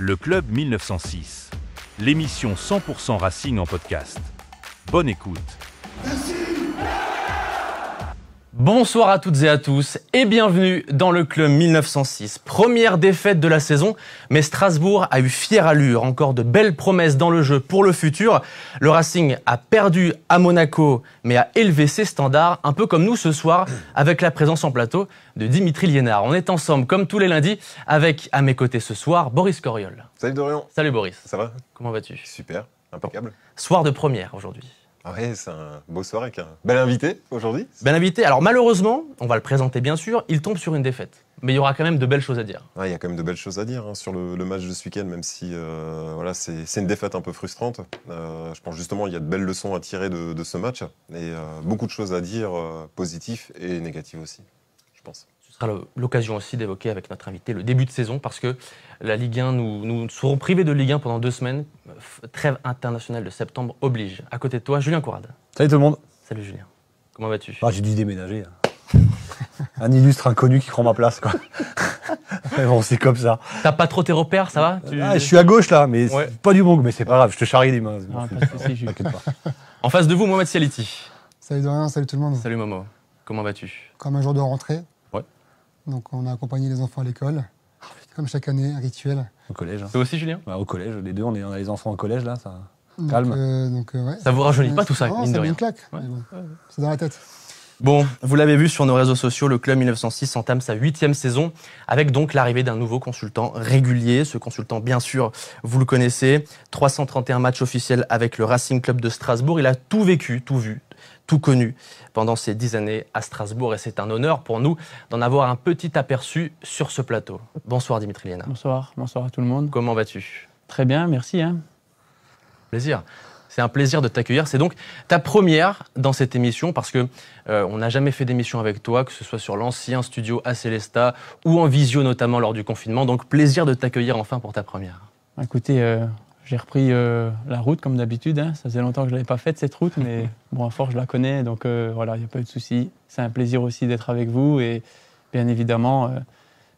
Le Club 1906, l'émission 100% Racing en podcast. Bonne écoute. Bonsoir à toutes et à tous et bienvenue dans le Club 1906. Première défaite de la saison, mais Strasbourg a eu fière allure. Encore de belles promesses dans le jeu pour le futur. Le Racing a perdu à Monaco, mais a élevé ses standards, un peu comme nous ce soir, avec la présence en plateau de Dimitri Liénard. On est ensemble, comme tous les lundis, avec à mes côtés ce soir, Boris Coriol. Salut Dorian. Salut Boris. Ça va? Comment vas-tu? Super, impeccable. Soir de première aujourd'hui. Ah ouais, c'est un beau soir avec un bel invité aujourd'hui. Bel invité. Alors malheureusement, on va le présenter bien sûr, il tombe sur une défaite. Mais il y aura quand même de belles choses à dire. Il y a quand même de belles choses à dire sur le match de ce week-end, même si voilà, c'est une défaite un peu frustrante. Je pense justement qu'il y a de belles leçons à tirer de ce match et beaucoup de choses à dire, positives et négatives aussi, je pense. Ce sera l'occasion aussi d'évoquer avec notre invité le début de saison parce que la Ligue 1, nous serons privés de Ligue 1 pendant 2 semaines. Trêve internationale de septembre oblige. À côté de toi, Julien Courade. Salut tout le monde. Salut Julien. Comment vas-tu? J'ai dû déménager. Un illustre inconnu qui prend ma place, quoi. Mais bon, c'est comme ça. T'as pas trop tes repères, ça va? Je suis à gauche là, mais ouais. pas du bon, mais c'est pas grave, je te charrie les mains. T'inquiète pas. En face de vous, Mohamed Sialiti. Salut Dorian, salut tout le monde. Salut Momo. Comment vas-tu? Comme un jour de rentrée. Ouais. Donc on a accompagné les enfants à l'école. Comme chaque année, un rituel. Au collège. Toi aussi, Julien? Au collège, les deux, on a les enfants au collège là, ça calme. Ouais. Ça vous rajeunit pas tout ça, non, mine de ça met rien. une claque. Ouais. Bon, c'est dans la tête. Bon, vous l'avez vu sur nos réseaux sociaux, le Club 1906 entame sa 8e saison avec donc l'arrivée d'un nouveau consultant régulier. Ce consultant, bien sûr, vous le connaissez. 331 matchs officiels avec le Racing Club de Strasbourg. Il a tout vécu, tout vu, tout connu pendant ces 10 années à Strasbourg et c'est un honneur pour nous d'en avoir un petit aperçu sur ce plateau. Bonsoir Dimitri Liénard. Bonsoir à tout le monde. Comment vas-tu? Très bien, merci. Plaisir. C'est un plaisir de t'accueillir. C'est donc ta première dans cette émission parce que on n'a jamais fait d'émission avec toi, que ce soit sur l'ancien studio à Célestat ou en visio notamment lors du confinement. Donc plaisir de t'accueillir enfin pour ta première. Écoutez, j'ai repris la route comme d'habitude. Ça faisait longtemps que je ne l'avais pas faite cette route, mais bon, à force je la connais, donc voilà, il n'y a pas eu de souci. C'est un plaisir aussi d'être avec vous et bien évidemment,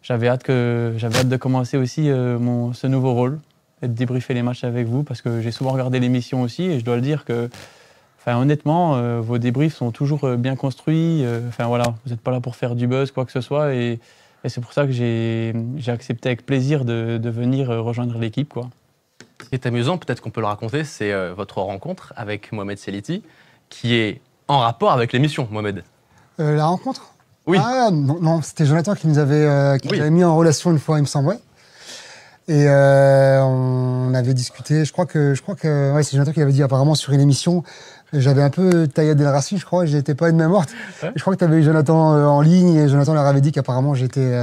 j'avais hâte de commencer aussi ce nouveau rôle. Et de débriefer les matchs avec vous parce que j'ai souvent regardé l'émission aussi et je dois le dire que, honnêtement, vos débriefs sont toujours bien construits. Voilà, vous n'êtes pas là pour faire du buzz, quoi que ce soit. Et c'est pour ça que j'ai accepté avec plaisir de venir rejoindre l'équipe, quoi. Ce qui est amusant, peut-être qu'on peut le raconter, c'est votre rencontre avec Mohamed Sialiti qui est en rapport avec l'émission, Mohamed. La rencontre? Oui. Ah non, c'était Jonathan qui nous avait, avait mis en relation une fois, il me semble. Et on avait discuté, je crois que ouais, c'est Jonathan qui avait dit apparemment sur une émission, j'avais un peu taillé de la racine, je crois, j'étais pas une main morte. Ouais. Je crois que tu avais eu Jonathan en ligne et Jonathan leur avait dit qu'apparemment j'étais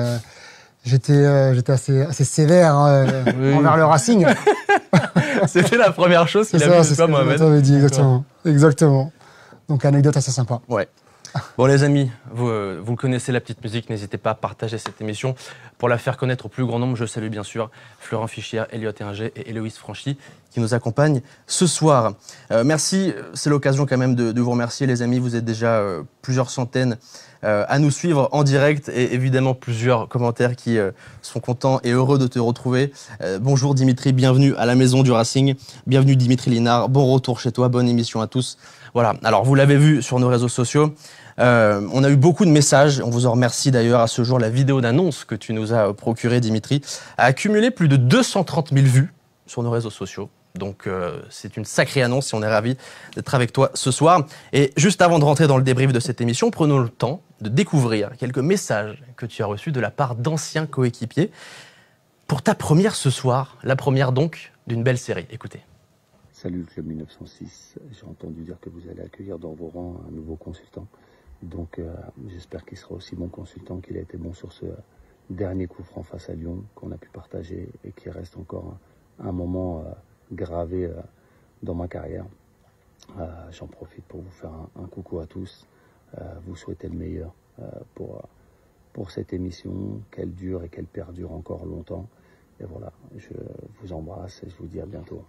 assez sévère envers le Racing. C'était la première chose qu'il a vu de toi, Mohamed. Jonathan avait dit, exactement. Donc anecdote assez sympa. Ouais. Bon les amis, vous connaissez la petite musique, n'hésitez pas à partager cette émission pour la faire connaître au plus grand nombre. Je salue bien sûr Florent Fichière, Elliot Eringer et Héloïse Franchi qui nous accompagnent ce soir. Merci, c'est l'occasion quand même de vous remercier les amis, vous êtes déjà plusieurs centaines à nous suivre en direct et évidemment plusieurs commentaires qui sont contents et heureux de te retrouver. Bonjour Dimitri, bienvenue à la maison du Racing, bienvenue Dimitri Liénard, bon retour chez toi, bonne émission à tous. Voilà, alors vous l'avez vu sur nos réseaux sociaux, on a eu beaucoup de messages, on vous en remercie d'ailleurs. À ce jour, la vidéo d'annonce que tu nous as procurée, Dimitri, a accumulé plus de 230 000 vues sur nos réseaux sociaux. Donc c'est une sacrée annonce et on est ravis d'être avec toi ce soir. Et juste avant de rentrer dans le débrief de cette émission, prenons le temps de découvrir quelques messages que tu as reçus de la part d'anciens coéquipiers pour ta première ce soir, la première donc d'une belle série. Écoutez. Salut le Club 1906, j'ai entendu dire que vous allez accueillir dans vos rangs un nouveau consultant. Donc j'espère qu'il sera aussi bon consultant qu'il a été bon sur ce dernier coup franc face à Lyon qu'on a pu partager et qui reste encore un moment gravé dans ma carrière. J'en profite pour vous faire un coucou à tous, vous souhaiter le meilleur pour cette émission, qu'elle dure et qu'elle perdure encore longtemps. Et voilà, je vous embrasse et je vous dis à bientôt.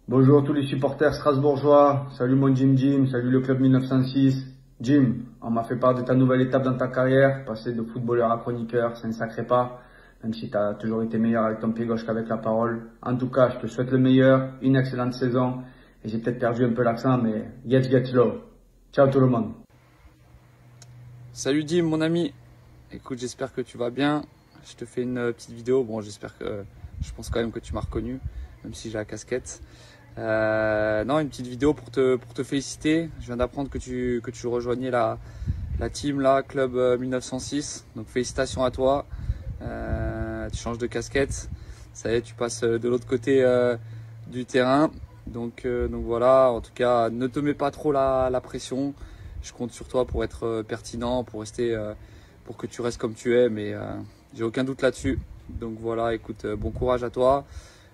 Bonjour tous les supporters strasbourgeois, salut mon Jim, salut le Club 1906. Jim, on m'a fait part de ta nouvelle étape dans ta carrière, passer de footballeur à chroniqueur, c'est un sacré pas. même si tu as toujours été meilleur avec ton pied gauche qu'avec la parole. En tout cas, je te souhaite le meilleur, une excellente saison. Et j'ai peut-être perdu un peu l'accent, mais get slow. Ciao tout le monde. Salut Dim, mon ami. Écoute, j'espère que tu vas bien. Je te fais une petite vidéo. Bon, je pense quand même que tu m'as reconnu, même si j'ai la casquette. Non, une petite vidéo pour te féliciter. Je viens d'apprendre que tu rejoignais la team là, Club 1906. Donc félicitations à toi. Tu changes de casquette. Ça y est, tu passes de l'autre côté du terrain. Donc voilà, en tout cas, ne te mets pas trop la pression. Je compte sur toi pour être pertinent, pour que tu restes comme tu es, mais j'ai aucun doute là-dessus. Donc voilà, écoute, bon courage à toi.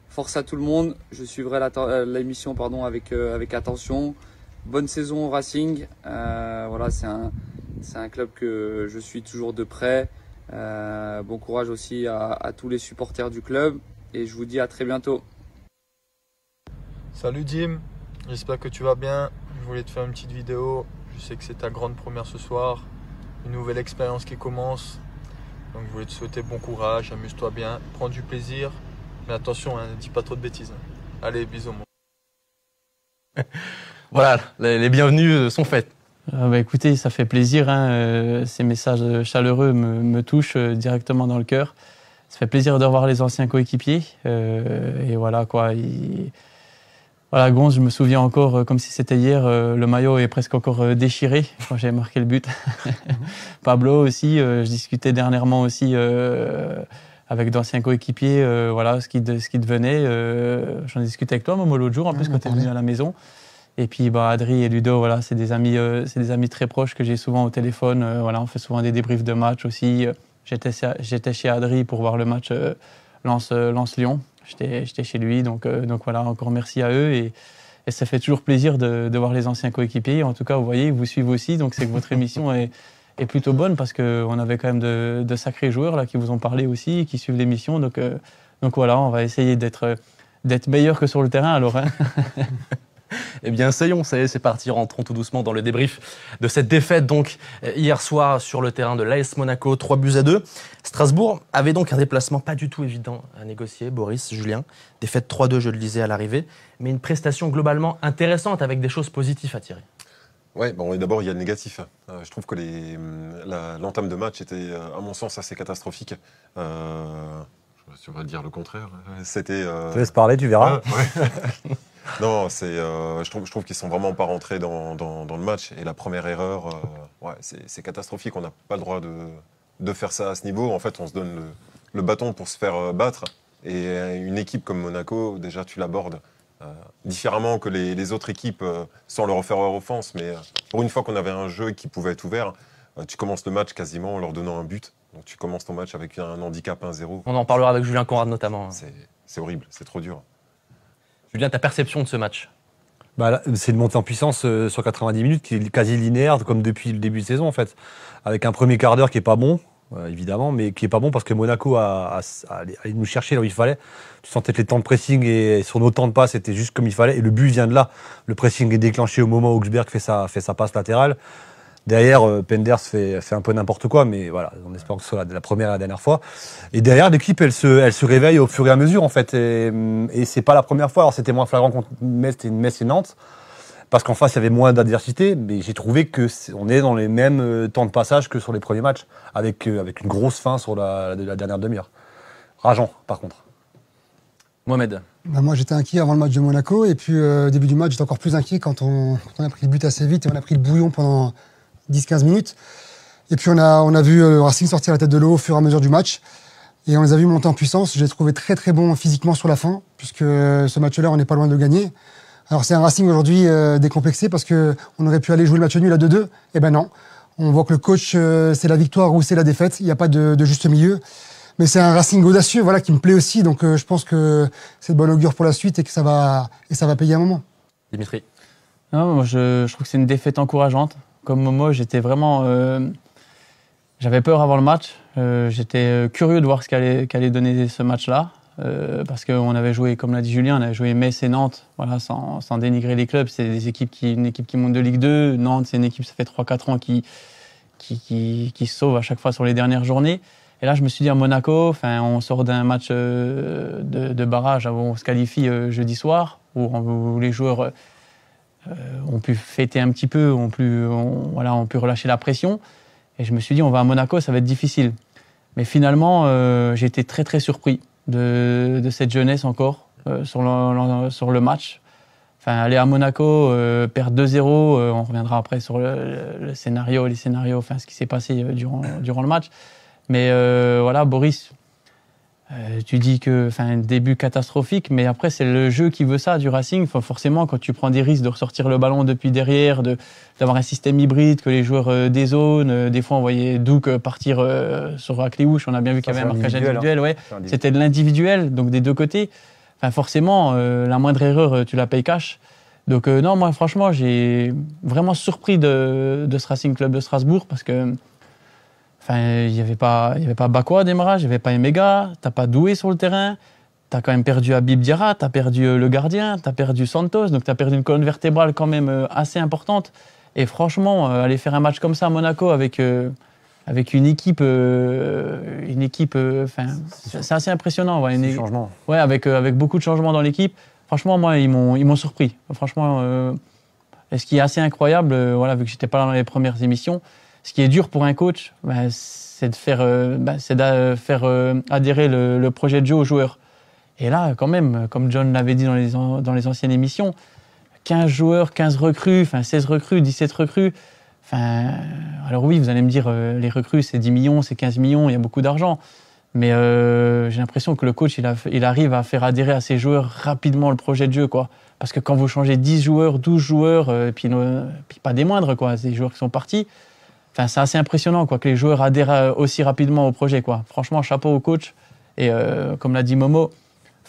Force à tout le monde. Je suivrai l'émission avec attention. Bonne saison au Racing. Voilà, c'est un club que je suis toujours de près. Bon courage aussi à tous les supporters du club. Et je vous dis à très bientôt. Salut Dim, j'espère que tu vas bien. Je voulais te faire une petite vidéo. Je sais que c'est ta grande première ce soir. Une nouvelle expérience qui commence. Donc je voulais te souhaiter bon courage, amuse-toi bien, prends du plaisir. Mais attention, ne dis pas trop de bêtises. Allez, bisous. Voilà, les bienvenus sont faits. Écoutez, ça fait plaisir. Ces messages chaleureux me touchent directement dans le cœur. Ça fait plaisir de revoir les anciens coéquipiers. Et voilà quoi. Voilà, Gonz, je me souviens encore, comme si c'était hier, le maillot est presque encore déchiré quand j'ai marqué le but. Pablo aussi, je discutais dernièrement aussi avec d'anciens coéquipiers, voilà, ce qui devenait. J'en ai discuté avec toi, Momo, l'autre jour, en plus, quand tu es venu à la maison. Et puis, Adri et Ludo, voilà, c'est des amis très proches que j'ai souvent au téléphone. Voilà, on fait souvent des débriefs de match aussi. J'étais chez Adri pour voir le match Lens-Lyon. J'étais chez lui, donc voilà, encore merci à eux. Et ça fait toujours plaisir de voir les anciens coéquipiers. En tout cas, vous voyez, ils vous suivent aussi, donc c'est que votre émission est plutôt bonne parce qu'on avait quand même de sacrés joueurs là, qui vous ont parlé aussi, qui suivent l'émission. Donc voilà, on va essayer d'être meilleur que sur le terrain alors. Hein. Eh bien, essayons, ça y est, c'est parti, rentrons tout doucement dans le débrief de cette défaite donc hier soir sur le terrain de l'AS Monaco, 3-2. Strasbourg avait donc un déplacement pas du tout évident à négocier, Boris, Julien. Défaite 3-2, je le disais à l'arrivée, mais une prestation globalement intéressante avec des choses positives à tirer. Ouais, bon, d'abord, il y a le négatif. Je trouve que l'entame de match était, à mon sens, assez catastrophique. Je vais dire le contraire. C'était. Je te laisse parler, tu verras. Ouais. Non, je trouve qu'ils sont vraiment pas rentrés dans le match. Et la première erreur, c'est catastrophique. On n'a pas le droit de faire ça à ce niveau. En fait, on se donne le bâton pour se faire battre. Et une équipe comme Monaco, déjà, tu l'abordes différemment que les autres équipes, sans leur faire offense. Mais pour une fois qu'on avait un jeu qui pouvait être ouvert, tu commences le match quasiment en leur donnant un but. Donc tu commences ton match avec un handicap 1-0. On en parlera avec Julien Conrad notamment. C'est horrible, c'est trop dur. Julien, ta perception de ce match? C'est une montée en puissance sur 90 minutes qui est quasi linéaire, comme depuis le début de saison en fait. Avec un premier quart d'heure qui est pas bon, évidemment, mais qui est pas bon parce que Monaco allait nous chercher là où il fallait. Tu sentais que les temps de pressing et sur nos temps de passe c'était juste comme il fallait. Et le but vient de là. Le pressing est déclenché au moment où Augsburg fait sa passe latérale. Derrière, Penders fait un peu n'importe quoi, mais voilà, on espère que ce soit la première et la dernière fois. Et derrière, l'équipe, elle se réveille au fur et à mesure, en fait. Et c'est pas la première fois. Alors, c'était moins flagrant contre Metz et Nantes, parce qu'en face, il y avait moins d'adversité. Mais j'ai trouvé qu'on est dans les mêmes temps de passage que sur les premiers matchs, avec une grosse fin sur la dernière demi-heure. Rageant, par contre. Mohamed. Moi, j'étais inquiet avant le match de Monaco. Et puis, au début du match, j'étais encore plus inquiet quand on a pris le but assez vite et on a pris le bouillon pendant 10-15 minutes. Et puis on a vu Racing sortir la tête de l'eau au fur et à mesure du match. Et on les a vus monter en puissance. Je les ai trouvés très très bons physiquement sur la fin, puisque ce match-là, on n'est pas loin de le gagner. Alors c'est un Racing aujourd'hui décomplexé parce qu'on aurait pu aller jouer le match nul à 2-2. Eh ben non. On voit que le coach, c'est la victoire ou c'est la défaite. Il n'y a pas de juste milieu. Mais c'est un Racing audacieux, voilà, qui me plaît aussi. Donc je pense que c'est de bon augure pour la suite et que ça va payer un moment. Dimitri. Non, moi je trouve que c'est une défaite encourageante. Comme Momo, j'étais vraiment... j'avais peur avant le match. J'étais curieux de voir ce qu'allait donner ce match-là. Parce qu'on avait joué, comme l'a dit Julien, on avait joué Metz et Nantes, voilà, sans dénigrer les clubs. C'est une équipe qui monte de Ligue 2. Nantes, c'est une équipe, ça fait 3-4 ans qui se sauve à chaque fois sur les dernières journées. Et là, je me suis dit à Monaco, on sort d'un match de barrage, où on se qualifie jeudi soir, où les joueurs ont pu fêter un petit peu, ont pu relâcher la pression. Et je me suis dit, on va à Monaco, ça va être difficile. Mais finalement, j'ai été très très surpris de cette jeunesse encore sur le match. Aller à Monaco, perdre 2-0, on reviendra après sur les scénarios, ce qui s'est passé durant le match. Mais voilà, Boris, tu dis que début catastrophique, mais après c'est le jeu qui veut ça du Racing. Forcément, quand tu prends des risques de ressortir le ballon depuis derrière, d'avoir un système hybride, que les joueurs dézonent, des fois on voyait Douk partir sur Akliouche, on a bien vu qu'il y avait un marquage individuel. Ouais. C'était de l'individuel, donc des deux côtés. Forcément, la moindre erreur, tu la payes cash. Donc non, moi franchement, j'ai vraiment surpris de ce Racing Club de Strasbourg parce que il n'y avait pas Bakwa à démarrage, il n'y avait pas Emega, t'as pas Doué sur le terrain, t'as quand même perdu Habib Diarra, t'as perdu le gardien, t'as perdu Santos, donc t'as perdu une colonne vertébrale quand même assez importante. Et franchement, aller faire un match comme ça à Monaco avec une équipe, c'est assez impressionnant. Ouais, ouais, avec beaucoup de changements dans l'équipe. Franchement, moi, ils m'ont surpris. Franchement, et ce qui est assez incroyable, vu que j'étais pas là dans les premières émissions, ce qui est dur pour un coach, c'est de faire adhérer le projet de jeu aux joueurs. Et là, quand même, comme John l'avait dit dans les anciennes émissions, 15 joueurs, 15 recrues, 16 recrues, 17 recrues. Alors oui, vous allez me dire, les recrues, c'est 10 millions, c'est 15 millions, il y a beaucoup d'argent. Mais j'ai l'impression que le coach, il arrive à faire adhérer à ses joueurs rapidement le projet de jeu, quoi. Parce que quand vous changez 10 joueurs, 12 joueurs, puis pas des moindres, quoi, c'est des joueurs qui sont partis, c'est assez impressionnant, quoi, que les joueurs adhèrent aussi rapidement au projet, quoi. Franchement, chapeau au coach. Et comme l'a dit Momo,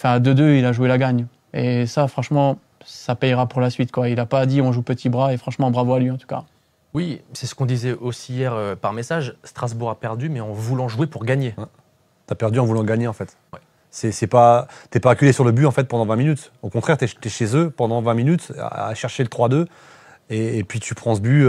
à 2-2, il a joué la gagne. Et ça, franchement, ça payera pour la suite, quoi. Il n'a pas dit on joue petit bras, et franchement, bravo à lui, en tout cas. Oui, c'est ce qu'on disait aussi hier par message. Strasbourg a perdu, mais en voulant jouer pour gagner. Ouais. T'as perdu en voulant gagner, en fait. Ouais. T'es pas acculé sur le but, en fait, pendant 20 minutes. Au contraire, t'es chez eux pendant 20 minutes à chercher le 3-2. Et puis tu prends ce but,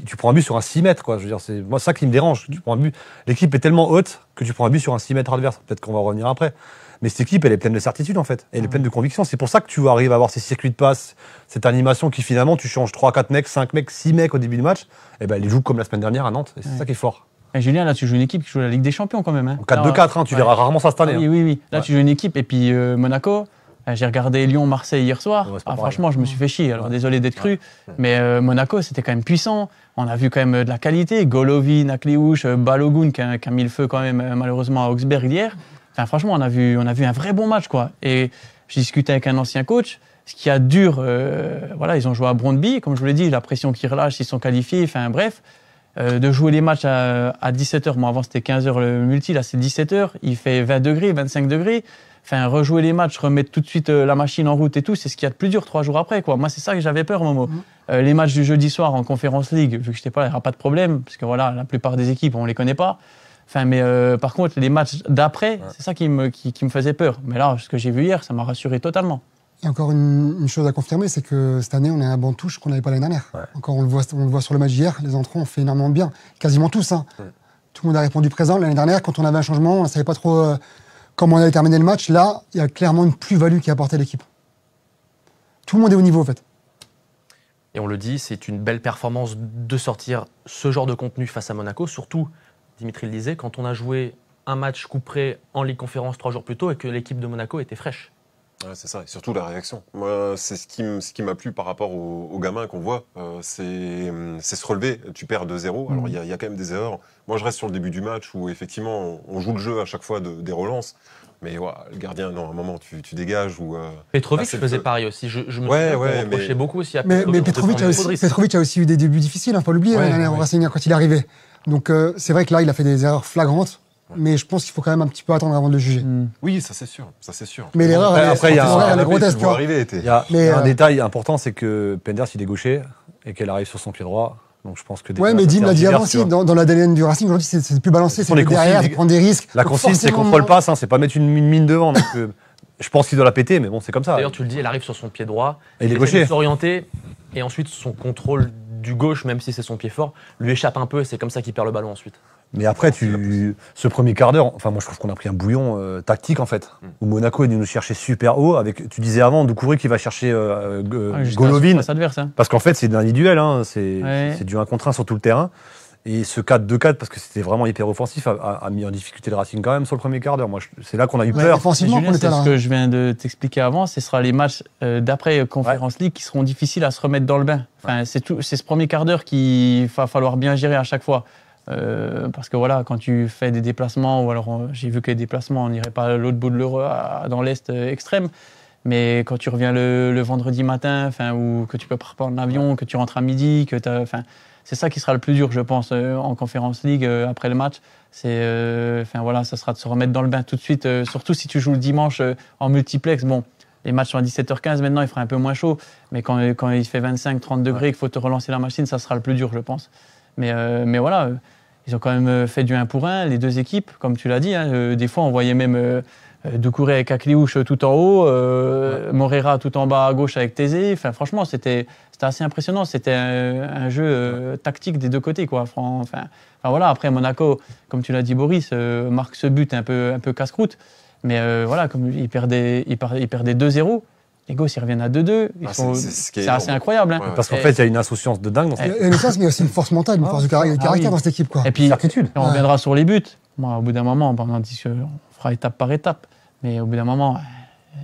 tu prends un but sur un 6 mètres, quoi. Je veux dire, c'est moi ça qui me dérange. Tu prends un but. L'équipe est tellement haute que tu prends un but sur un 6 mètres adverse. Peut-être qu'on va revenir après. Mais cette équipe, elle est pleine de certitude, en fait. Elle est pleine de conviction. C'est pour ça que tu arrives à avoir ces circuits de passe, cette animation qui, finalement, tu changes 3, 4 mecs, 5 mecs, 6 mecs au début du match. Et ben, elle les joue comme la semaine dernière à Nantes. Et c'est ça qui est fort. Et Julien, là, tu joues une équipe qui joue la Ligue des Champions, quand même. Hein. 4-2-4, tu verras rarement ça cette année. Oui. Là, tu joues une équipe. Et puis, Monaco, j'ai regardé Lyon-Marseille hier soir. Franchement, je me suis fait chier. Alors, désolé d'être cru. Mais Monaco, c'était quand même puissant. On a vu quand même de la qualité. Golovin, Akliouche, Balogun, qui a mis le feu quand même, malheureusement, à Augsburg hier. Franchement, on a vu un vrai bon match, quoi. Et j'ai discuté avec un ancien coach. Ce qui a dur, ils ont joué à Brøndby, comme je vous l'ai dit, la pression qu'ils relâchent, ils sont qualifiés. Bref, de jouer les matchs à 17h. Moi, avant, c'était 15h le multi. Là, c'est 17h. Il fait 20 degrés, 25 degrés. Rejouer les matchs, remettre tout de suite la machine en route et tout, c'est ce qu'il y a de plus dur 3 jours après, quoi. Moi, c'est ça que j'avais peur, Momo. Les matchs du jeudi soir en Conference League, vu que je n'étais pas là, il n'y aura pas de problème, parce que voilà, la plupart des équipes, on ne les connaît pas. Mais par contre, les matchs d'après, c'est ça qui me faisait peur. Mais là, ce que j'ai vu hier, ça m'a rassuré totalement. Il y a encore une chose à confirmer, c'est que cette année, on a un banc de touche qu'on n'avait pas l'année dernière. Ouais. Encore, on le voit sur le match d'hier, les entrants ont fait énormément de bien. Quasiment tous. Hein. Ouais. Tout le monde a répondu présent. L'année dernière, quand on avait un changement, on ne savait pas trop comment on allait terminer le match. Là, il y a clairement une plus-value qui a apporté l'équipe. Tout le monde est au niveau, en fait. Et on le dit, c'est une belle performance de sortir ce genre de contenu face à Monaco. Surtout, Dimitri le disait, quand on a joué un match couperé en Ligue Conférence 3 jours plus tôt et que l'équipe de Monaco était fraîche. Ouais, c'est ça, et surtout la réaction. Moi, c'est ce qui m'a plu par rapport aux gamins qu'on voit. C'est se relever. Tu perds 2-0. Alors, il y a quand même des erreurs. Moi, je reste sur le début du match où, effectivement, on joue le jeu à chaque fois des relances. Mais ouais, le gardien, non, à un moment, tu dégages. Petrovic faisait pareil aussi. Je me souviens qu'on reprochait beaucoup aussi à Petrovic. Mais Petrovic a aussi eu des débuts difficiles, il ne faut l'oublier, au Racing quand il est arrivé. Donc, c'est vrai que là, il a fait des erreurs flagrantes. Mais je pense qu'il faut quand même un petit peu attendre avant de le juger. Oui, ça c'est sûr. Mais l'erreur, après, il y a grotesque. Il y a un détail important, c'est que Penders, il est gaucher et qu'elle arrive sur son pied droit. Donc je pense que mais Dim l'a dit avant aussi, dans l'ADN du Racing, aujourd'hui, c'est plus balancé, c'est derrière, de prendre des risques. La consigne, c'est contrôle-passe, c'est pas mettre une mine devant. Donc, je pense qu'il doit la péter, mais bon, c'est comme ça. D'ailleurs, tu le dis, elle arrive sur son pied droit. Et il est gaucher. Il s'orienter, et ensuite son contrôle du gauche, même si c'est son pied fort, lui échappe un peu, et c'est comme ça qu'il perd le ballon ensuite. Mais après, ce premier quart d'heure, enfin moi je trouve qu'on a pris un bouillon tactique en fait, où Monaco est venu nous chercher super haut. Tu disais avant, Doucouré qui va chercher Golovin, parce qu'en fait c'est de l'individuel, hein, c'est du 1 contre 1 sur tout le terrain. Et ce 4-2-4, parce que c'était vraiment hyper offensif, a mis en difficulté le Racing quand même sur le premier quart d'heure. Moi, c'est là qu'on a eu peur. Julien, c'est ce que je viens de t'expliquer avant, ce sera les matchs d'après Conference League qui seront difficiles à se remettre dans le bain. Enfin, c'est ce premier quart d'heure qu'il va falloir bien gérer à chaque fois. Parce que voilà, quand tu fais des déplacements, ou alors j'ai vu que les déplacements, on n'irait pas à l'autre bout de l'Europe, dans l'Est extrême, mais quand tu reviens le vendredi matin, ou que tu peux prendre l'avion, que tu rentres à midi, c'est ça qui sera le plus dur, je pense, en Conference League après le match. Ça sera de se remettre dans le bain tout de suite, surtout si tu joues le dimanche en multiplex. Bon, les matchs sont à 17h15 maintenant, il fera un peu moins chaud, mais quand il fait 25-30 degrés, qu'il faut te relancer la machine, ça sera le plus dur, je pense. Mais voilà, ils ont quand même fait du 1 pour 1, les deux équipes, comme tu l'as dit. Hein, des fois, on voyait même Doucouré avec Akliouche tout en haut, Moreira tout en bas à gauche avec Thésée. Enfin, franchement, c'était assez impressionnant. C'était un jeu tactique des deux côtés, quoi. Voilà. Après, Monaco, comme tu l'as dit, Boris, marque ce but un peu casse-croûte. Mais voilà, comme ils perdaient 2-0. Les gosses, ils reviennent à 2-2. C'est assez incroyable. Hein. Parce qu'en fait, il y a une insouciance de dingue. Il y a une chance, mais aussi une force mentale, une force de caractère dans cette équipe. Quoi. Et puis, on reviendra sur les buts. Moi, au bout d'un moment, on dit qu'on fera étape par étape. Mais au bout d'un moment,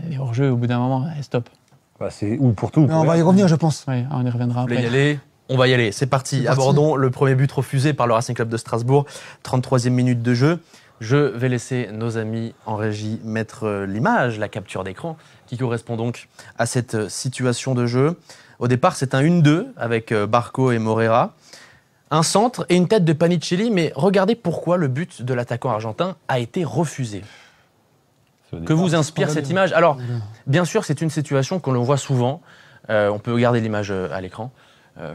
les hors-jeu, au bout d'un moment, stop. C'est ou pour tout. Mais on va y revenir, je pense. Oui, on y reviendra après. On va y aller. C'est parti. Abordons le premier but refusé par le Racing Club de Strasbourg. 33e minute de jeu. Je vais laisser nos amis en régie mettre l'image, la capture d'écran, qui correspond donc à cette situation de jeu. Au départ, c'est un 1-2 avec Barco et Moreira. Un centre et une tête de Panicelli, mais regardez pourquoi le but de l'attaquant argentin a été refusé. Que vous inspire cette image? Alors, bien sûr, c'est une situation que l'on voit souvent. On peut regarder l'image à l'écran.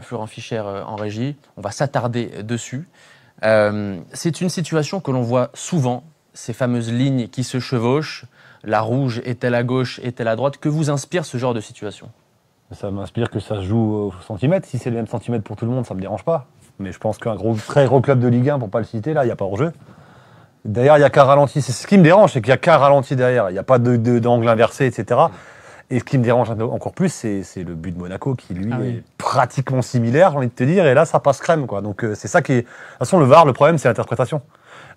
Florent Fischer en régie. On va s'attarder dessus. C'est une situation que l'on voit souvent, ces fameuses lignes qui se chevauchent. La rouge est-elle à gauche, est-elle à droite? Que vous inspire ce genre de situation? Ça m'inspire que ça se joue au centimètre. Si c'est le même centimètre pour tout le monde, ça ne me dérange pas. Mais je pense qu'un très gros club de Ligue 1, pour ne pas le citer, là, il n'y a pas hors-jeu. D'ailleurs, il n'y a qu'un ralenti. C'est ce qui me dérange, c'est qu'il n'y a qu'un ralenti derrière. Il n'y a pas d'angle inversé, etc. Et ce qui me dérange encore plus, c'est le but de Monaco qui, lui, est pratiquement similaire, j'ai envie de te dire. Et là, ça passe crème, quoi. Donc, c'est ça qui est... De toute façon, le VAR, le problème, c'est l'interprétation.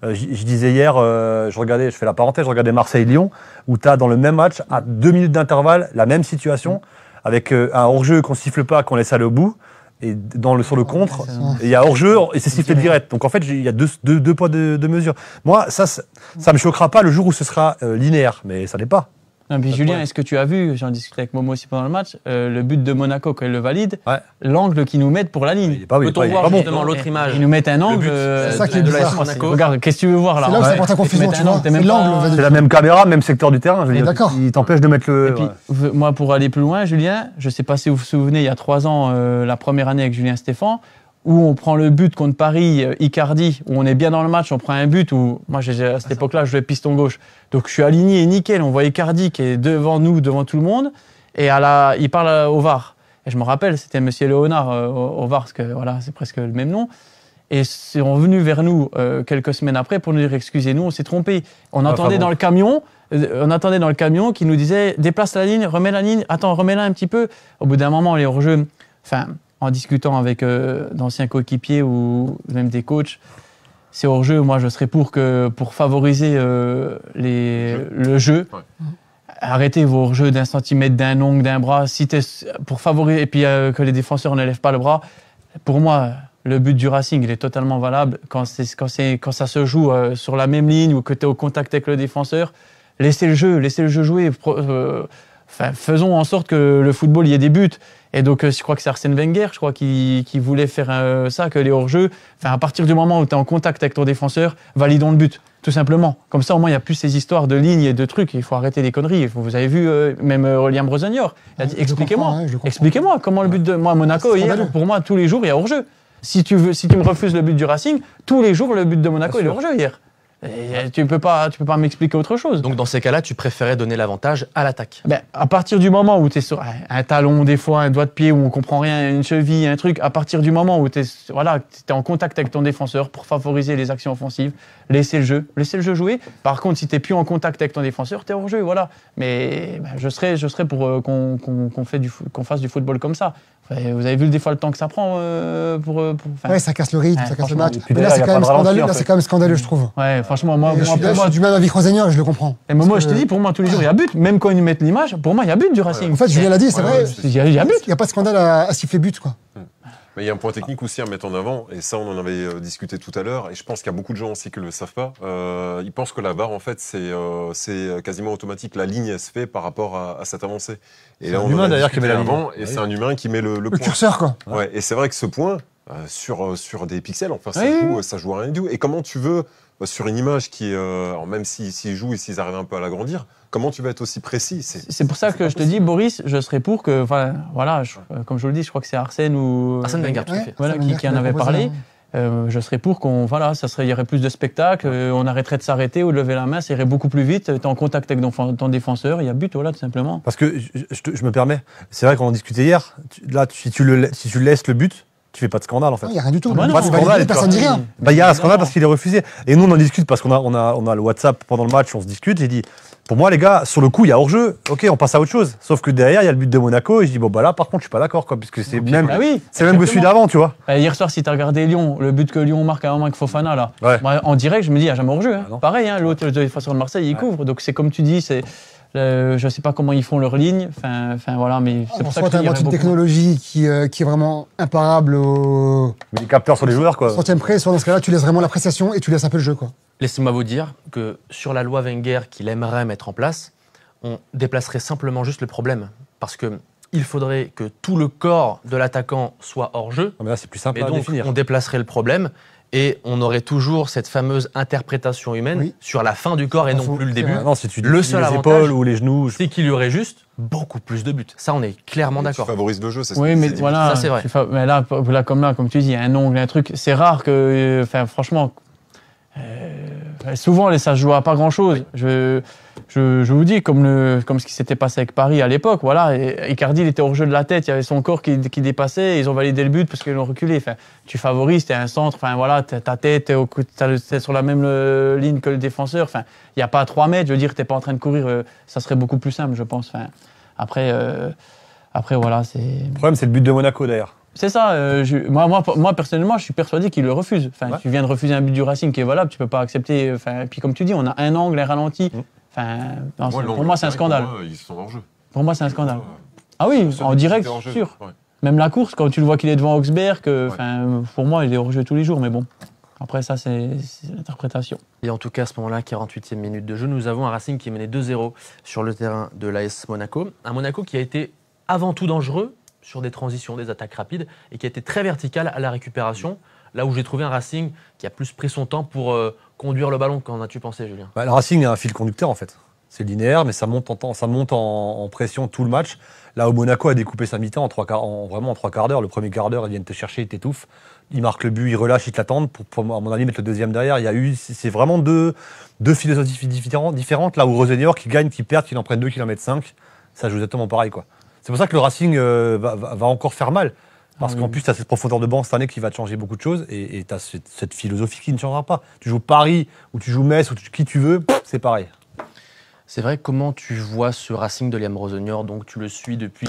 Je disais hier, je fais la parenthèse, je regardais Marseille-Lyon, où tu as dans le même match, à 2 minutes d'intervalle, la même situation, avec un hors-jeu qu'on siffle pas, qu'on laisse aller au bout. Et sur le contre, il y a hors-jeu et c'est sifflé direct. Donc en fait, il y a deux poids, deux mesures. Moi, ça me choquera pas le jour où ce sera linéaire, mais ça n'est pas. Non, puis Julien, est-ce que tu as vu, j'en discutais avec Momo aussi pendant le match, le but de Monaco quand il le valide, l'angle qu'ils nous mettent pour la ligne. Peut-on voir justement l'autre image? Ils nous mettent un angle. C'est ça qui est bizarre. Regarde, qu'est-ce que tu veux voir là? C'est là où ça porte à confusion, tu vois. C'est l'angle. C'est la même caméra, même secteur du terrain. D'accord. Il t'empêche de mettre le. Et puis, moi, pour aller plus loin, Julien, je ne sais pas si vous vous souvenez, il y a 3 ans, la première année avec Julien Stéphan, où on prend le but contre Paris, Icardi, où on est bien dans le match, on prend un but où, moi, à cette époque-là, je jouais piston gauche. Donc, je suis aligné nickel. On voit Icardi qui est devant nous, devant tout le monde. Et il parle au VAR. Et je me rappelle, c'était Monsieur Léonard au VAR, parce que voilà, c'est presque le même nom. Et ils sont venus vers nous quelques semaines après pour nous dire, excusez-nous, on s'est trompé. On entendait dans le camion qui nous disait, déplace la ligne, remets la ligne, attends, remets-la un petit peu. Au bout d'un moment, les hors-jeux, en discutant avec d'anciens coéquipiers ou même des coachs, c'est hors-jeu. Moi, je serais pour favoriser le jeu. Ouais. Arrêtez vos hors-jeux d'1 centimètre, d'un ongle, d'un bras. Pour favoriser, et puis que les défenseurs ne lèvent pas le bras. Pour moi, le but du Racing, il est totalement valable. Quand ça se joue sur la même ligne ou que tu es au contact avec le défenseur, laissez le jeu jouer. Faisons en sorte que le football, il y ait des buts. Et donc, je crois que c'est Arsène Wenger, qui voulait faire ça, que les hors-jeux, à partir du moment où tu es en contact avec ton défenseur, validons le but, tout simplement. Comme ça, au moins, il n'y a plus ces histoires de lignes et de trucs. Il faut arrêter les conneries. Vous avez vu, même Liam Rossignol, il a dit, expliquez-moi comment le but de Monaco, hier, pour moi, tous les jours, il y a hors-jeu. Si tu me refuses le but du Racing, tous les jours, le but de Monaco, il est hors-jeu hier. Et tu peux pas m'expliquer autre chose. Donc dans ces cas-là, tu préférais donner l'avantage à l'attaque. À partir du moment où tu es sur un talon, des fois un doigt de pied où on comprend rien, une cheville, un truc, à partir du moment où tu es en contact avec ton défenseur pour favoriser les actions offensives, laisser le jeu jouer. Par contre, si tu n'es plus en contact avec ton défenseur, tu es hors jeu, voilà. Mais je serais pour qu'on fasse du football comme ça. Vous avez vu des fois le temps que ça prend Ouais, ça casse le rythme, ça casse le match. puis Mais là, derrière, c'est y a quand pas même de ralenti, scandaleux. en Là, fait. c'est quand même scandaleux, je trouve. Ouais, franchement, moi, Je suis du même avis que Rosenior et je le comprends. Et moi, je te dis, pour moi, tous les jours, il y a but. Même quand ils mettent l'image, pour moi, il y a but du Racing. En fait, Julien l'a dit, c'est vrai. Il y a but. Il n'y a pas de scandale à siffler but, quoi. Mais il y a un point technique aussi à mettre en avant, et ça on en avait discuté tout à l'heure, et je pense qu'il y a beaucoup de gens aussi qui ne le savent pas. Ils pensent que la VAR, en fait, c'est quasiment automatique. La ligne, elle se fait par rapport à cette avancée. Et là, un on humain en a d'ailleurs qui met la discuté ligne. avant, et c'est un humain qui met le Le point. curseur, quoi. Ouais, et c'est vrai que ce point, sur des pixels, enfin, Oui. ça joue à rien du tout. Et comment tu veux, sur une image qui est, alors même s'ils jouent et s'ils arrivent un peu à l'agrandir, comment tu vas être aussi précis? C'est pour ça que je te dis, Boris, je serais pour que, comme je vous le dis, je crois que c'est Arsène Wenger, tout à fait. Voilà, qui en avait parlé. Je serais pour il y aurait plus de spectacles, on arrêterait de s'arrêter ou de lever la main, ça irait beaucoup plus vite, tu es en contact avec ton défenseur, il y a but, voilà, tout simplement. Parce que, je me permets, c'est vrai qu'on en discutait hier, si tu laisses le but, tu fais pas de scandale en fait. Il n'y a rien du tout. Bah non, Pas de scandale, Personne ne dit rien. Il y a un scandale parce qu'il est refusé. Et nous, on en discute parce qu'on a le WhatsApp pendant le match, on se discute. J'ai dit, pour moi, les gars, sur le coup, il y a hors-jeu. Ok, on passe à autre chose. Sauf que derrière, il y a le but de Monaco. Et je dis, bon, bah là, par contre, je suis pas d'accord, quoi. Puisque c'est même, c'est même que celui d'avant, tu vois. Hier soir, si tu as regardé Lyon, le but que Lyon marque à un moment avec Fofana, là, Ouais. moi, en direct, je me dis, il n'y a jamais hors-jeu. Ah non. Pareil, l'autre, le défenseur de Marseille, il couvre. Donc c'est comme tu dis, je sais pas comment ils font leur ligne. Enfin voilà, mais c'est pour ça que tu inventes une technologie qui est vraiment imparable au Mais les capteurs sur les joueurs, quoi. centième près. Soit dans ce cas-là, tu laisses vraiment l'appréciation et tu laisses un peu le jeu, quoi. Laissez-moi vous dire que sur la loi Wenger qu'il aimerait mettre en place, on déplacerait simplement juste le problème. Parce que il faudrait que tout le corps de l'attaquant soit hors jeu. Mais là, c'est plus simple Et à donc, définir. on déplacerait le problème et on aurait toujours cette fameuse interprétation humaine Oui. sur la fin du corps et non plus le début. Non, si tu Le dis seul les avantage, épaules ou les genoux. C'est qu'il y aurait juste beaucoup plus de buts. Ça, on est clairement Tu d'accord. favorises le jeu, c'est Oui, mais c'est voilà. Ça, c'est vrai. Mais là, comme tu dis, un ongle, un truc, c'est rare que. Franchement. Souvent, ça se joue à pas grand-chose. Je vous dis, comme ce qui s'était passé avec Paris à l'époque, voilà, Icardi, il était hors jeu de la tête, il y avait son corps qui dépassait, et ils ont validé le but parce qu'ils l'ont reculé. Enfin, tu favorises, t'es un centre, enfin voilà, ta tête, t'es sur la même ligne que le défenseur. Enfin, il n'y a pas à 3 mètres, je veux dire, t'es pas en train de courir, ça serait beaucoup plus simple, je pense. Enfin, après, voilà, c'est. Le problème, c'est le but de Monaco, d'ailleurs. C'est ça. Moi, personnellement, je suis persuadé qu'il le refuse. Enfin, Ouais. tu viens de refuser un but du Racing qui est valable, tu peux pas accepter. Enfin, puis comme tu dis, on a un angle, un ralenti. Enfin, non, pour moi, c'est un scandale. Ils sont hors jeu. Pour moi, c'est un scandale. Ah oui, en direct, hors jeu. sûr. Ouais. Même la course, quand tu le vois qu'il est devant Augsberg, pour moi, il est hors jeu tous les jours. Mais bon, après ça, c'est l'interprétation. Et en tout cas, à ce moment-là, 48e minute de jeu, nous avons un Racing qui est mené 2-0 sur le terrain de l'AS Monaco. Un Monaco qui a été avant tout dangereux sur des transitions, des attaques rapides, et qui a été très vertical à la récupération, là où j'ai trouvé un Racing qui a plus pris son temps pour conduire le ballon. Qu'en as-tu pensé, Julien? Le Racing a un fil conducteur, en fait. C'est linéaire, mais ça monte en pression tout le match. Là où Monaco a découpé sa mi-temps vraiment en 3 quarts d'heure. Le premier quart d'heure, ils viennent te chercher, ils t'étouffent. Ils marquent le but, ils relâchent, ils t'attendent pour, à mon avis, mettre le deuxième derrière. C'est vraiment deux philosophies différentes. Là où Rosenior, qui gagne, qui perd, qui en prenne 2, qui en mette 5, ça joue exactement pareil, quoi. C'est pour ça que le Racing va encore faire mal. Parce qu'en plus, tu as cette profondeur de banc cette année qui va te changer beaucoup de choses. Et tu as cette philosophie qui ne changera pas. Tu joues Paris, ou tu joues Metz, ou qui tu veux, c'est pareil. C'est vrai, comment tu vois ce Racing de Liam Rosenior? Donc tu le suis depuis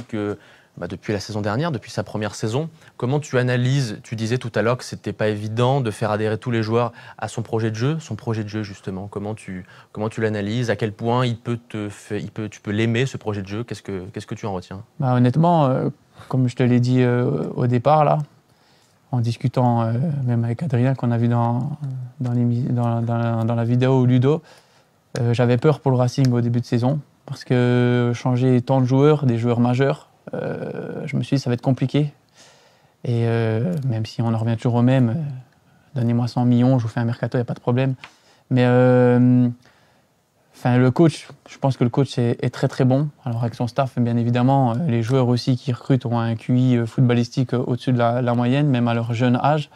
la saison dernière, depuis sa première saison. Comment tu analyses? Tu disais tout à l'heure que c'était pas évident de faire adhérer tous les joueurs à son projet de jeu justement. Comment tu l'analyses? À quel point tu peux l'aimer, ce projet de jeu? Qu'est-ce que tu en retiens? Honnêtement, comme je te l'ai dit au départ, là, en discutant même avec Adrien qu'on a vu dans la vidéo Ludo, j'avais peur pour le Racing au début de saison parce que changer tant de joueurs, des joueurs majeurs, je me suis dit ça va être compliqué. Et même si on en revient toujours au même, donnez-moi 100 millions, je vous fais un mercato, il n'y a pas de problème. Mais le coach, je pense que le coach est très très bon. Alors avec son staff, bien évidemment, les joueurs aussi qui recrutent ont un QI footballistique au-dessus de la moyenne, même à leur jeune âge.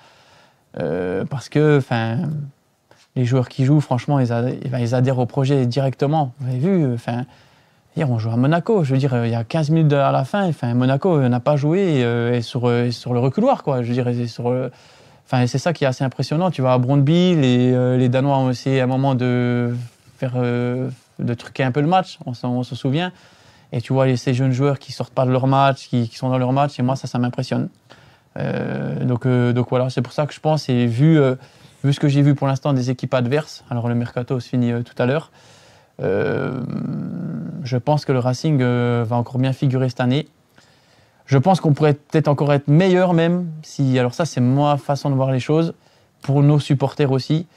Parce que les joueurs qui jouent, franchement, ils adhèrent au projet directement. Vous avez vu, hier, on joue à Monaco. Je veux dire, il y a 15 minutes à la fin. Monaco n'a pas joué et sur le reculoir, quoi. Je veux dire, c'est ça qui est assez impressionnant. Tu vas à Brøndby, les Danois ont essayé à un moment de truquer un peu le match. On se souvient. Et tu vois ces jeunes joueurs qui sortent pas de leur match, qui sont dans leur match. Et moi, ça m'impressionne. Donc voilà, c'est pour ça que je pense, et vu ce que j'ai vu pour l'instant des équipes adverses, alors le mercato se finit tout à l'heure, je pense que le Racing va encore bien figurer cette année. Je pense qu'on pourrait peut-être encore être meilleur même, alors ça c'est ma façon de voir les choses, pour nos supporters aussi.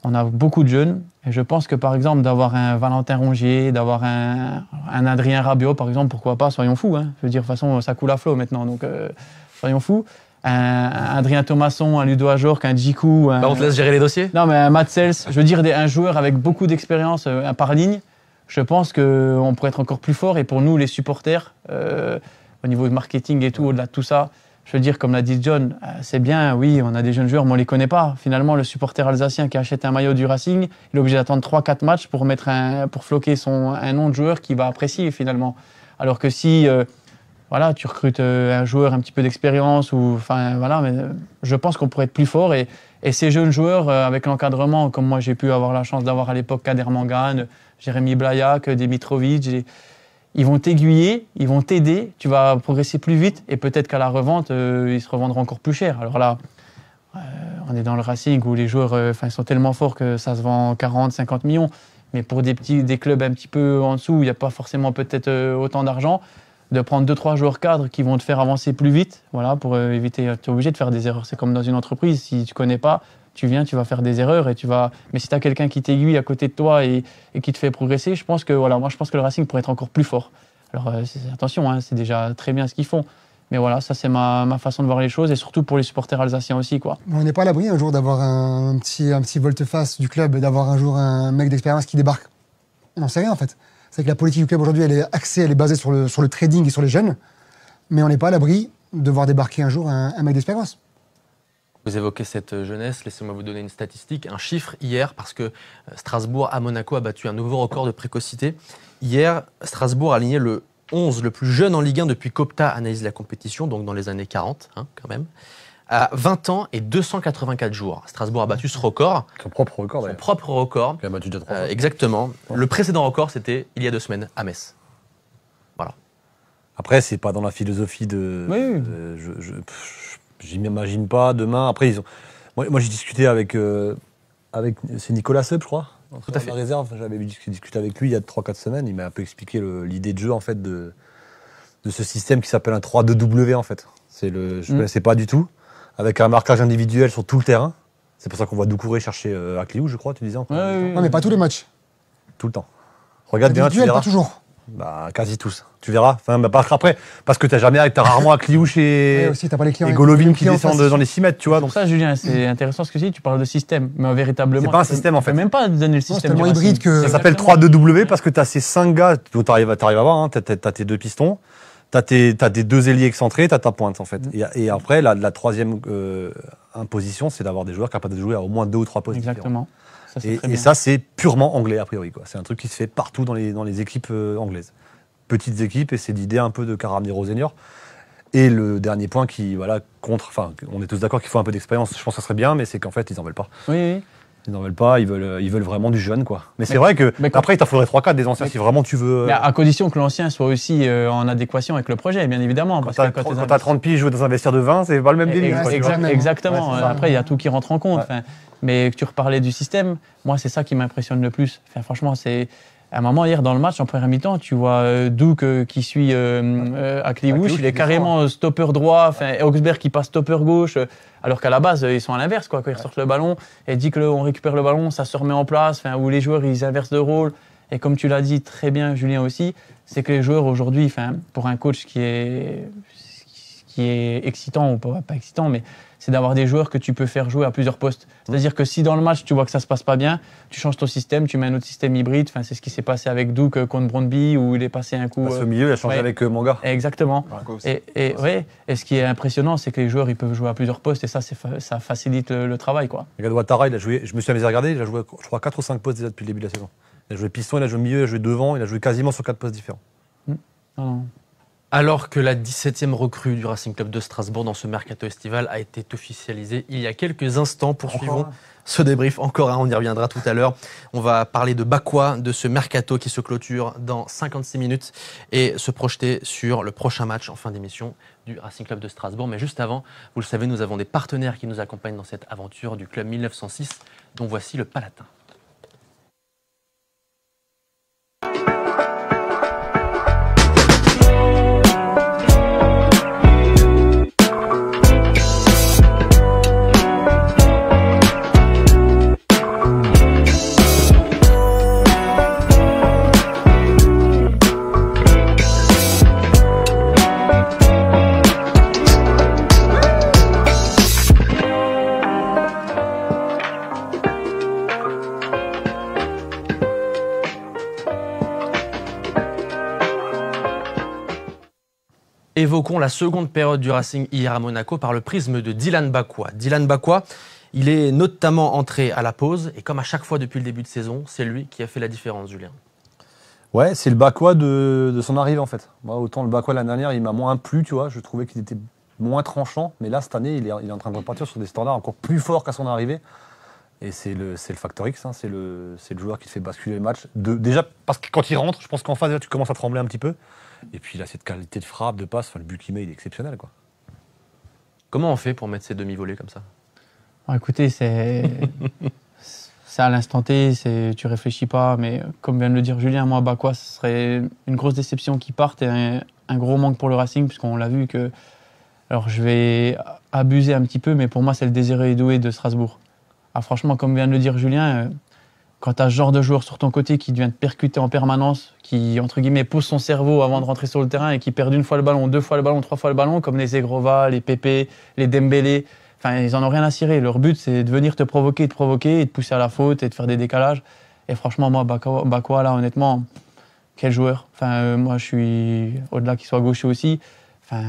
On a beaucoup de jeunes, et je pense que par exemple d'avoir un Valentin Rongier, d'avoir un Adrien Rabiot par exemple, pourquoi pas, soyons fous. Hein. Je veux dire, de toute façon ça coule à flot maintenant, donc soyons fous. Un Adrien Thomasson, un Ludo Ajorc, un Djikou. On te laisse gérer les dossiers ? Non, mais un Matt Sels, je veux dire un joueur avec beaucoup d'expérience par ligne. Je pense qu'on pourrait être encore plus fort. Et pour nous, les supporters, au niveau du marketing et tout, au-delà de tout ça, je veux dire, comme l'a dit John, c'est bien, oui, on a des jeunes joueurs, mais on ne les connaît pas. Finalement, le supporter alsacien qui achète un maillot du Racing, il est obligé d'attendre 3-4 matchs pour floquer un nom de joueur qu'il va apprécier finalement. Alors que si... voilà, tu recrutes un joueur un petit peu d'expérience, mais je pense qu'on pourrait être plus fort. Et ces jeunes joueurs, avec l'encadrement, comme moi j'ai pu avoir la chance d'avoir à l'époque Kader Mangane, Jérémy Blayak, Dimitrovic, ils vont t'aiguiller, ils vont t'aider, tu vas progresser plus vite et peut-être qu'à la revente, ils se revendront encore plus cher. Alors là, on est dans le Racing où les joueurs ils sont tellement forts que ça se vend 40, 50 millions. Mais pour des clubs un petit peu en dessous, où il n'y a pas forcément peut-être autant d'argent, de prendre 2-3 joueurs cadres qui vont te faire avancer plus vite, voilà, pour éviter, tu es obligé de faire des erreurs. C'est comme dans une entreprise, si tu connais pas, tu vas faire des erreurs mais si tu as quelqu'un qui t'aiguille à côté de toi et qui te fait progresser, je pense que le Racing pourrait être encore plus fort. Alors attention, hein, c'est déjà très bien ce qu'ils font. Mais voilà, ça c'est ma façon de voir les choses, et surtout pour les supporters alsaciens aussi, quoi. On n'est pas à l'abri un jour d'avoir un petit volte-face du club, d'avoir un jour un mec d'expérience qui débarque. On n'en sait rien en fait. C'est que la politique du club aujourd'hui, elle est basée sur le trading et sur les jeunes, mais on n'est pas à l'abri de voir débarquer un jour un mec d'expérience. Vous évoquez cette jeunesse, laissez-moi vous donner une statistique, un chiffre hier, parce que Strasbourg à Monaco a battu un nouveau record de précocité. Hier, Strasbourg a aligné le 11 le plus jeune en Ligue 1 depuis qu'Opta analyse la compétition, donc dans les années 40, quand même, à 20 ans et 284 jours. Strasbourg a battu ce record. Son propre record, d'ailleurs. Son propre record. Il a battu déjà 3 fois. Exactement. Ouais. Le précédent record, c'était il y a 2 semaines, à Metz. Voilà. Après, c'est pas dans la philosophie de... Oui. Je m'imagine pas demain. Après, moi j'ai discuté avec c'est Nicolas Seub, je crois. Tout à fait. La réserve, j'avais discuté avec lui il y a 3-4 semaines. Il m'a un peu expliqué l'idée de jeu en fait de ce système qui s'appelle un 3-2-W en fait. Je ne connaissais pas du tout. Avec un marquage individuel sur tout le terrain. C'est pour ça qu'on voit Doucouré chercher Akliou, je crois, tu disais. Non, mais pas tous les matchs. Tout le temps. Regarde bien, tu verras. Pas toujours. Bah, quasi tous. Tu verras. Enfin, après, parce que t'as rarement Akliou chez. Ouais, aussi, t'as pas les clients. Et Golovin qui descendent dans les 6 mètres, tu vois. Donc ça, Julien, c'est intéressant ce que tu dis. Tu parles de système, mais véritablement. C'est pas un système en fait. Tu peux même pas donner le système. C'est tellement hybride que. Ça s'appelle 3-2-W parce que t'as ces 5 gars. T'arrives à voir. Hein, t'as tes 2 pistons. T'as tes 2 ailiers excentrés. T'as ta pointe en fait. Et après, la troisième imposition, c'est d'avoir des joueurs capables de jouer à au moins 2 ou 3 postes. Exactement. Et ça, c'est purement anglais a priori, quoi. C'est un truc qui se fait partout dans les équipes anglaises. Petites équipes, et c'est l'idée un peu de Caramiro Senior. Et le dernier point qui, on est tous d'accord qu'il faut un peu d'expérience, je pense que ça serait bien, mais c'est qu'en fait, ils n'en veulent pas. Oui. Ils n'en veulent pas, ils veulent vraiment du jeune, quoi. Mais c'est vrai que, après, il t'en faudrait 3-4 des anciens si vraiment tu veux. Mais à condition que l'ancien soit aussi en adéquation avec le projet, bien évidemment. Quand t'as 30 piges, jouer dans un vestiaire de 20, c'est pas le même délire. Exactement. Ouais, après, il y a tout qui rentre en compte. Ouais. Mais que tu reparlais du système, moi, c'est ça qui m'impressionne le plus. Franchement, c'est. À un moment, hier, dans le match, en première mi-temps, tu vois Douk qui suit Akliouche, il est carrément stopper droit, Augsberg qui passe stopper gauche, alors qu'à la base, ils sont à l'inverse, quoi. Quand ils sortent le ballon, et dit qu'on récupère le ballon, ça se remet en place, où les joueurs, ils inversent de rôle. Et comme tu l'as dit très bien, Julien aussi, c'est que les joueurs aujourd'hui, pour un coach qui qui est excitant, ou pas excitant, mais c'est d'avoir des joueurs que tu peux faire jouer à plusieurs postes. C'est-à-dire que si dans le match, tu vois que ça se passe pas bien, tu changes ton système, tu mets un autre système hybride. Enfin, c'est ce qui s'est passé avec Douk contre Brøndby, où il est passé un coup... Au milieu, il a changé avec Manga. Exactement. Et ce qui est impressionnant, c'est que les joueurs, ils peuvent jouer à plusieurs postes, et ça, ça facilite le travail, quoi. Regarde Ouattara, il a joué, je me suis amusé à regarder, il a joué, je crois, 4 ou 5 postes déjà depuis le début de la saison. Il a joué piston, il a joué milieu, il a joué devant, il a joué quasiment sur 4 postes différents. Alors que la 17e recrue du Racing Club de Strasbourg dans ce mercato estival a été officialisée il y a quelques instants, poursuivons ce débrief. Encore un, on y reviendra tout à l'heure. On va parler de Bakwa, de ce mercato qui se clôture dans 56 minutes et se projeter sur le prochain match en fin d'émission du Racing Club de Strasbourg. Mais juste avant, vous le savez, nous avons des partenaires qui nous accompagnent dans cette aventure du Club 1906, dont voici le Palatin. Évoquons la seconde période du Racing hier à Monaco par le prisme de Dylan Bakwa. Dylan Bakwa, il est notamment entré à la pause et comme à chaque fois depuis le début de saison, c'est lui qui a fait la différence, Julien. Ouais, c'est le Bakwa de son arrivée en fait. Moi, autant le Bakwa l'année dernière, il m'a moins plu, tu vois. Je trouvais qu'il était moins tranchant, mais là cette année, il est en train de repartir sur des standards encore plus forts qu'à son arrivée. Et c'est le facteur X, hein, c'est le joueur qui te fait basculer le match. Déjà parce que quand il rentre, je pense qu'en phase, tu commences à trembler un petit peu. Et puis il a cette qualité de frappe, de passe, le but qu'il met, il est exceptionnel, quoi. Comment on fait pour mettre ces demi-volées comme ça ? Écoutez, c'est à l'instant T, tu réfléchis pas, mais comme vient de le dire Julien, moi, Bakwa, ce serait une grosse déception qu'il parte et un gros manque pour le Racing, puisqu'on l'a vu que... Alors je vais abuser un petit peu, mais pour moi, c'est le Désiré Doué de Strasbourg. Franchement, comme vient de le dire Julien, quand tu as ce genre de joueur sur ton côté qui vient te percuter en permanence, qui, entre guillemets, pose son cerveau avant de rentrer sur le terrain et qui perd une fois le ballon, 2 fois le ballon, 3 fois le ballon, comme les Zegrova, les Pépé, les Dembélé, enfin, ils en ont rien à cirer. Leur but, c'est de venir te provoquer, et de pousser à la faute et de faire des décalages. Et franchement, moi, Bakwa, là, honnêtement, quel joueur. Enfin, moi, je suis, au-delà qu'il soit gaucher aussi, enfin,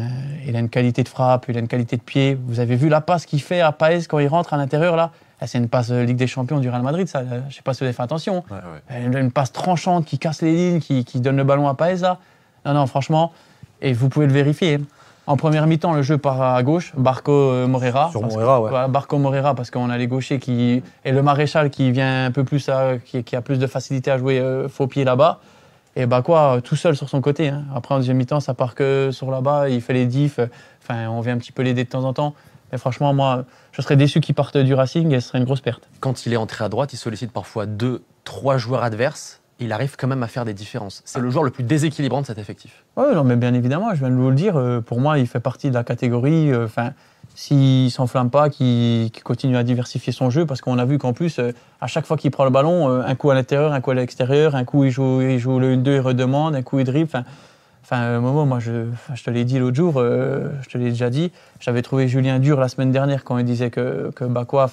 il a une qualité de frappe, il a une qualité de pied. Vous avez vu la passe qu'il fait à Paez quand il rentre à l'intérieur, là ? C'est une passe Ligue des Champions du Real Madrid, ça. Je ne sais pas si vous avez fait attention. Ouais. Une passe tranchante qui casse les lignes, qui donne le ballon à Paez, là. Non, franchement, et vous pouvez le vérifier. En première mi-temps, le jeu part à gauche, Barco Moreira. Sur Moreira, ouais. Voilà, Barco Moreira, parce qu'on a les gauchers et le Maréchal qui vient un peu plus, qui a plus de facilité à jouer faux pied là-bas. Et Bakwa, tout seul sur son côté. Hein. Après, en deuxième mi-temps, ça part que sur là-bas, il fait les diffs. Enfin, on vient un petit peu l'aider de temps en temps. Et franchement, moi, je serais déçu qu'il parte du Racing et ce serait une grosse perte. Quand il est entré à droite, il sollicite parfois 2-3 joueurs adverses. Il arrive quand même à faire des différences. C'est le joueur le plus déséquilibrant de cet effectif. Oui, non, mais bien évidemment, je viens de vous le dire. Pour moi, il fait partie de la catégorie. S'il ne s'enflamme pas, qu'il continue à diversifier son jeu, parce qu'on a vu qu'en plus, à chaque fois qu'il prend le ballon, un coup à l'intérieur, un coup à l'extérieur, un coup il joue le 1-2, il redemande, un coup il dribble. Momo, moi, je te l'ai dit l'autre jour, je te l'ai déjà dit, j'avais trouvé Julien dur la semaine dernière quand il disait que Bakwa,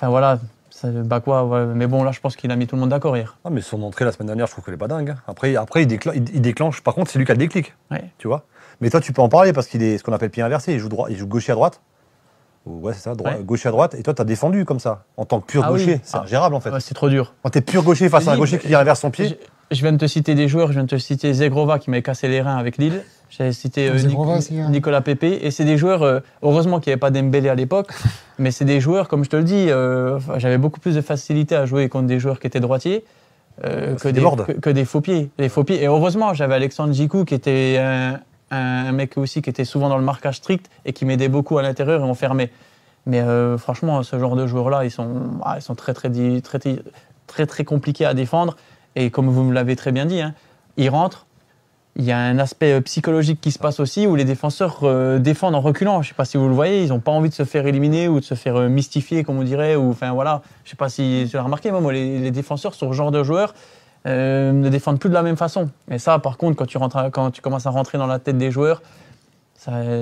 voilà, Bakwa, ouais, mais bon, là, je pense qu'il a mis tout le monde d'accord hier. Ah, mais son entrée la semaine dernière, je trouve qu'elle est pas dingue. Après il déclenche, par contre, c'est lui qui a le déclic, ouais. Tu vois. Mais toi, tu peux en parler parce qu'il est ce qu'on appelle pied inversé, il joue gaucher à droite. Ouais, c'est ça, ouais. Gaucher à droite, et toi, tu as défendu comme ça, en tant que pur gaucher, oui. C'est ingérable en fait. Ouais, c'est trop dur. Quand tu es pur gaucher face à un gaucher qui inverse son pied. Je viens de te citer des joueurs, je viens de te citer Zegrova qui m'avait cassé les reins avec Lille, j'avais cité Nicolas Pépé, et c'est des joueurs, heureusement qu'il n'y avait pas Dembélé à l'époque, mais c'est des joueurs, comme je te le dis, j'avais beaucoup plus de facilité à jouer contre des joueurs qui étaient droitiers que des faux pieds. Et heureusement, j'avais Alexandre Djikou qui était un mec aussi qui était souvent dans le marquage strict et qui m'aidait beaucoup à l'intérieur et on fermait. Mais franchement, ce genre de joueurs-là, ils sont très compliqués à défendre. Et comme vous me l'avez très bien dit, hein, ils rentrent, il y a un aspect psychologique qui se passe aussi où les défenseurs défendent en reculant. Je ne sais pas si vous le voyez, ils n'ont pas envie de se faire éliminer ou de se faire mystifier, comme on dirait. Je ne sais pas si tu l'as remarqué, moi, les défenseurs sur ce genre de joueurs ne défendent plus de la même façon. Et ça, par contre, quand tu commences à rentrer dans la tête des joueurs,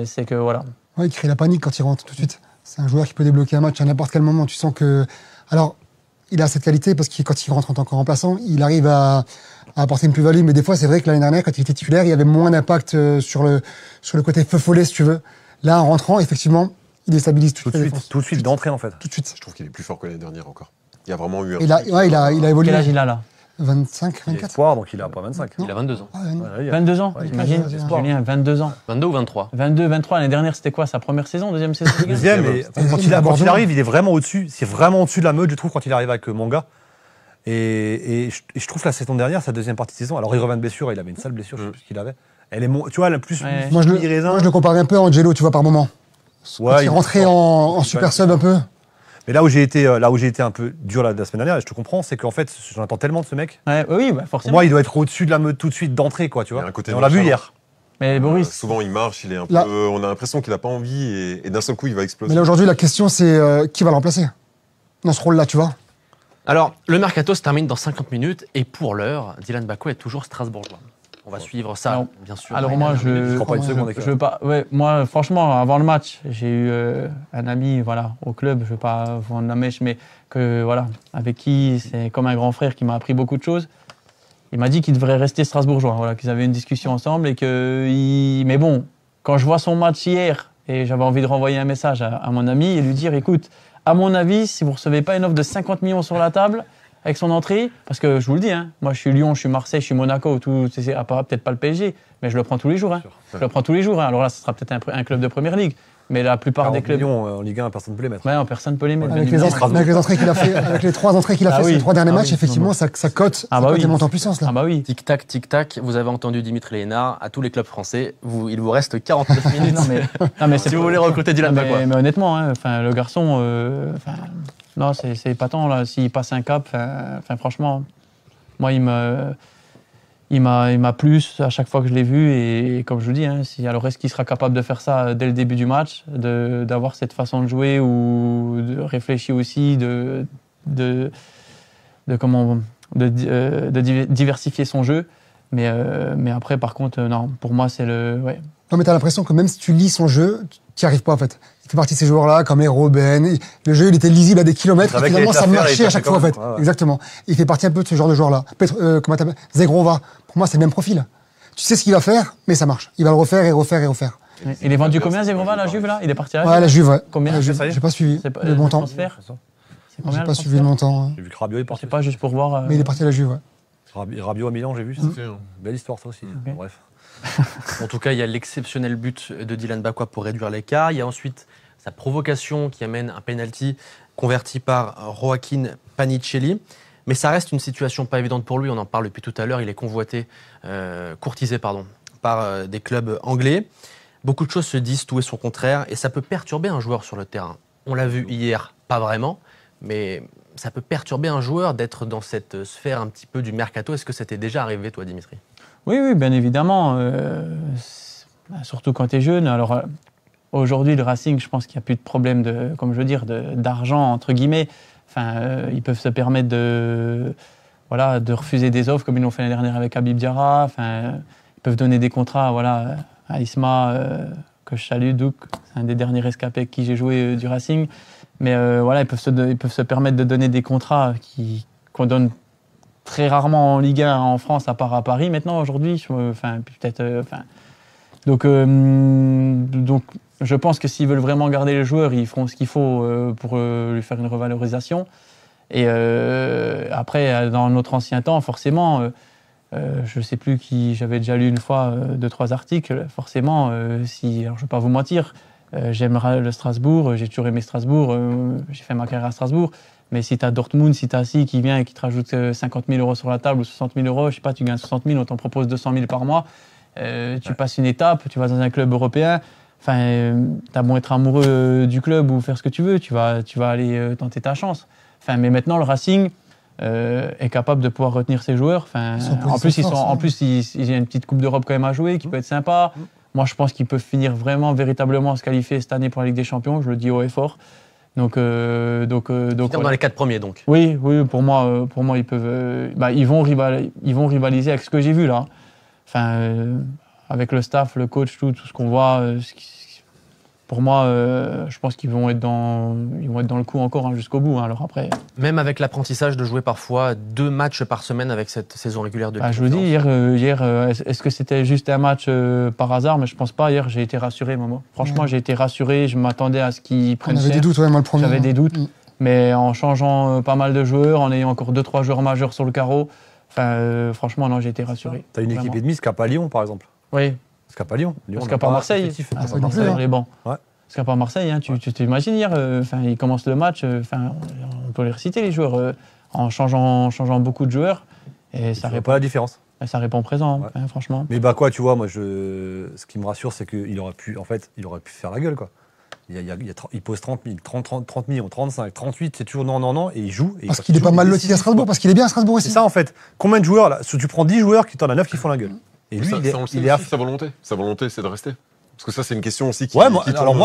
C'est que voilà. Ouais, il crée la panique quand il rentre tout de suite. C'est un joueur qui peut débloquer un match à n'importe quel moment. Tu sens que. Alors, il a cette qualité parce que quand il rentre en tant que remplaçant, il arrive à apporter une plus-value. Mais des fois, c'est vrai que l'année dernière, quand il était titulaire, il y avait moins d'impact sur le côté feu follet, si tu veux. Là, en rentrant, effectivement, il déstabilise tout de suite d'entrée, en fait. Tout de suite. Je trouve qu'il est plus fort que l'année dernière encore. Il y a vraiment eu un. Il a évolué. Quel âge il a là? 25, 24. Espoir, donc il a pas 25. Il a 22 ans. 22 ans, t'imagines, Julien, 22 ans. 22 ou 23? 22, 23. L'année dernière, c'était quoi? Sa première saison, deuxième saison? Deuxième, mais quand il arrive, il est vraiment au-dessus. C'est vraiment au-dessus de la meute, je trouve, quand il arrive avec Manga. Et je trouve la saison dernière, sa deuxième partie de saison, alors il revient de blessure, il avait une sale blessure, je sais plus ce qu'il avait. Elle est, tu vois, la plus. Ouais. Moi, je le comparais un peu à Angelo, tu vois, par moment. Ouais, il rentrait en super sub un peu. Mais là où j'ai été un peu dur la semaine dernière, et je te comprends, c'est qu'en fait, j'en attends tellement de ce mec. Ouais, oui, bah forcément. Pour moi, il doit être au-dessus de la meute tout de suite d'entrée, quoi, tu vois. Et on l'a vu hier. Mais Boris. Souvent, il marche, il est un peu. On a l'impression qu'il n'a pas envie et d'un seul coup, il va exploser. Mais là, aujourd'hui, la question, c'est qui va le remplacer dans ce rôle-là, tu vois. Alors, le mercato se termine dans 50 minutes et pour l'heure, Dylan Bakwa est toujours strasbourgeois. On va suivre ça, alors, bien sûr. Alors moi, je crois pas une seconde. veux pas. Ouais, moi, franchement, avant le match, j'ai eu un ami, voilà, au club. Je veux pas vendre la mèche, mais que voilà, avec qui c'est comme un grand frère qui m'a appris beaucoup de choses. Il m'a dit qu'il devrait rester strasbourgeois. Voilà, qu'ils avaient une discussion ensemble et que. Mais bon, quand je vois son match hier et j'avais envie de renvoyer un message à mon ami et lui dire, écoute, à mon avis, si vous recevez pas une offre de 50 millions sur la table. Avec son entrée, parce que je vous le dis, hein, moi je suis Lyon, je suis Marseille, je suis Monaco, peut-être pas le PSG, mais je le prends tous les jours. Hein. Je le prends tous les jours. Hein. Alors là, ce sera peut-être un club de première ligue, mais la plupart des clubs. Lyon, en Ligue 1, personne ne peut les mettre. Ouais, personne ne peut les mettre. Avec les entrées qu'il a fait, avec les 3 entrées qu'il a fait sur les 3 derniers matchs, effectivement, ça cote. Il monte en puissance là. Ah bah oui. Tic tac, tic tac. Vous avez entendu Dimitri Lénard à tous les clubs français. Il vous reste 49 minutes. non, mais si vous voulez recruter Dylan Bakwa. Mais honnêtement, hein, le garçon. Non, c'est épatant, là. S'il passe un cap, franchement, moi, il m'a plu à chaque fois que je l'ai vu. Et comme je vous dis, hein, alors est-ce qu'il sera capable de faire ça dès le début du match, d'avoir cette façon de jouer ou de réfléchir aussi, de diversifier son jeu. Mais après, par contre, non, pour moi, c'est le. Ouais. Non, mais t'as l'impression que même si tu lis son jeu, tu n'y arrives pas en fait. Il fait partie de ces joueurs-là, comme Robben. Le jeu, il était lisible à des kilomètres. Et finalement, ça marchait à chaque fois en fait. Ouais. Exactement. Il fait partie un peu de ce genre de joueur-là. Comment t'appelles Zegrova. Pour moi, c'est le même profil. Tu sais ce qu'il va faire, mais ça marche. Il va le refaire et refaire et refaire. Il est vendu combien, Zegrova, la Juve, là? Il est parti à la Juve? Ouais, la Juve, ouais. Combien? J'ai pas suivi le montant. J'ai pas suivi le montant. J'ai vu que Rabiot est parti. C'est pas juste pour voir. Mais il est parti à la Juve, ouais. Rabiot à Milan, j'ai vu. Belle histoire, ça aussi. Okay. Bref. En tout cas, il y a l'exceptionnel but de Dylan Bakwa pour réduire l'écart. Il y a ensuite sa provocation qui amène un penalty converti par Joaquin Panicelli. Mais ça reste une situation pas évidente pour lui. On en parle depuis tout à l'heure. Il est courtisé par des clubs anglais. Beaucoup de choses se disent tout et son contraire. Et ça peut perturber un joueur sur le terrain. On l'a vu hier, pas vraiment. Mais ça peut perturber un joueur d'être dans cette sphère un petit peu du mercato. Est-ce que ça t'est déjà arrivé, toi, Dimitri ? Oui, bien évidemment. Surtout quand tu es jeune. Alors, aujourd'hui, le Racing, je pense qu'il n'y a plus de problème d'argent, entre guillemets. Ils peuvent se permettre de refuser des offres, comme ils l'ont fait l'année dernière avec Habib Diarra. Ils peuvent donner des contrats à Isma, que je salue, Douk. C'est un des derniers rescapés avec qui j'ai joué du Racing. Mais ils peuvent se permettre de donner des contrats qu'on donne très rarement en Ligue 1 en France, à part à Paris. Maintenant, aujourd'hui, donc, je pense que s'ils veulent vraiment garder le joueur, ils feront ce qu'il faut pour lui faire une revalorisation. Et après, dans notre ancien temps, forcément, je ne sais plus qui, j'avais déjà lu une fois 2-3 articles. Forcément, alors je ne vais pas vous mentir, j'aime le Strasbourg, j'ai toujours aimé Strasbourg, j'ai fait ma carrière à Strasbourg. Mais si tu as Dortmund, si tu as qui vient et qui te rajoute 50 000 euros sur la table ou 60 000 euros, je sais pas, tu gagnes 60 000, on t'en propose 200 000 par mois, tu passes une étape, tu vas dans un club européen, tu as beau être amoureux du club ou faire ce que tu veux, tu vas aller tenter ta chance. Mais maintenant, le Racing est capable de pouvoir retenir ses joueurs. En plus, il y a une petite Coupe d'Europe quand même à jouer qui peut être sympa. Moi, je pense qu'ils peuvent finir véritablement se qualifier cette année pour la Ligue des Champions, je le dis haut et fort. Donc dans les 4 premiers, donc. Oui, pour moi, ils peuvent. Ils vont rivaliser avec ce que j'ai vu là. avec le staff, le coach, tout ce qu'on voit, pour moi, je pense qu'ils vont être dans le coup encore jusqu'au bout. Alors après, Même avec l'apprentissage de jouer parfois 2 matchs par semaine avec cette saison régulière de je vous dis, hier, est-ce que c'était juste un match par hasard? Mais je pense pas. Hier, j'ai été rassuré, Momo. Franchement, j'ai été rassuré. Je m'attendais à ce qu'ils prennent On avait cher. des doutes, ouais, moi le premier. J'avais des doutes. Mais en changeant pas mal de joueurs, en ayant encore 2-3 joueurs majeurs sur le carreau, franchement, non, j'ai été rassuré. T'as une équipe Vraiment. et demie, Scap à Lyon, par exemple. Oui. Scap à Lyon. Lyon Scap à Marseille. effectif. Ah, pas non plus, hein. les bancs. Ouais. Scap à Marseille, hein, tu t'imagines hier, ils commencent le match, on peut les reciter les joueurs, en changeant beaucoup de joueurs. Et ça Ça répond, pas la différence. ça répond présent, Ouais. franchement. Mais quoi, tu vois, moi, ce qui me rassure, c'est qu'il aurait pu faire la gueule, quoi. Il pose 30 millions, 35, 38, c'est toujours non, et il joue. Et Parce qu'il est pas mal loti à Strasbourg, parce qu'il est bien à Strasbourg aussi. C'est ça, en fait. Combien de joueurs, là, tu prends 10 joueurs, t'en as 9 qui font la gueule. Et lui, ça, il est, on le sait il est à aussi, sa volonté. Sa volonté, c'est de rester. Parce que ça, c'est une question aussi qui, Ouais,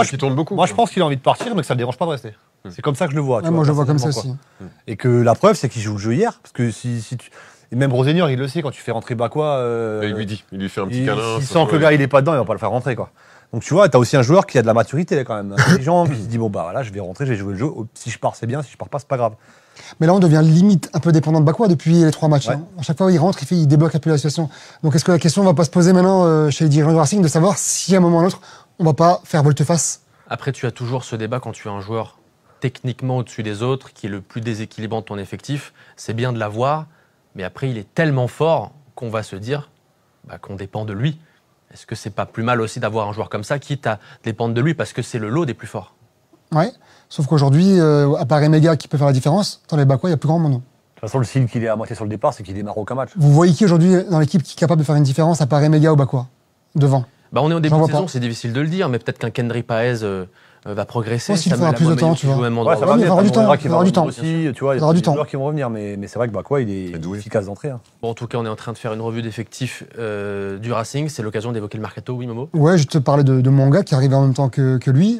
qui tourne beaucoup. Moi, je pense qu'il a envie de partir, mais que ça ne le dérange pas de rester. C'est comme ça que je le vois. tu Ouais, vois, moi je le vois comme ça personnellement, aussi. quoi. Et que la preuve, c'est qu'il joue le jeu hier. Parce que et même Rosenior, il le sait, quand tu fais rentrer Bakwa. Et il lui fait un petit câlin. S'il ça sent se que le voit. gars, il est pas dedans, il va pas le faire rentrer, quoi. Donc tu vois, t'as aussi un joueur qui a de la maturité, là, quand même. Des gens qui se disent, bon, bah voilà, je vais rentrer, je vais jouer le jeu. Si je pars, c'est bien. Si je pars pas, c'est pas grave. Mais là, on devient limite un peu dépendant de Bakwa depuis les 3 matchs. Ouais. Hein. À chaque fois, il rentre, il débloque un peu la situation. Donc, est-ce que la question va pas se poser maintenant chez les dirigeants du Racing de savoir si à un moment ou à un autre, on va pas faire volte-face? Après, tu as toujours ce débat quand tu as un joueur techniquement au-dessus des autres, qui est le plus déséquilibrant de ton effectif. C'est bien de l'avoir, mais après, il est tellement fort qu'on va se dire qu'on dépend de lui. Est-ce que c'est pas plus mal aussi d'avoir un joueur comme ça, quitte à dépendre de lui, parce que c'est le lot des plus forts? Ouais. Sauf qu'aujourd'hui, à part Emega qui peut faire la différence, dans les Bakwa, il y a plus grand monde. De toute façon, le signe qu'il est à moitié sur le départ, c'est qu'il démarre aucun match. Vous voyez qui aujourd'hui dans l'équipe qui est capable de faire une différence à part Emega ou Bakwa devant? On est au début J'en de vois saison, pas. c'est difficile de le dire, mais peut-être qu'un Kendry Paez va progresser. Je pense qu'il Samuel faudra plus de Amoameyou temps, qui tu vois. joue au même Ouais, endroit. ça Ouais, va mais il venir. va avoir du On temps, verra qu'il il va va avoir du revenir temps. aussi. Tu vois, il y aura a du des temps. joueurs qui vont revenir, mais c'est vrai que Bakwa, il est doué. efficace d'entrée. Hein. Bon, en tout cas, on est en train de faire une revue d'effectifs du Racing. C'est l'occasion d'évoquer le mercato, oui, Momo? Ouais, je te parlais de Manga qui arrive en même temps que lui,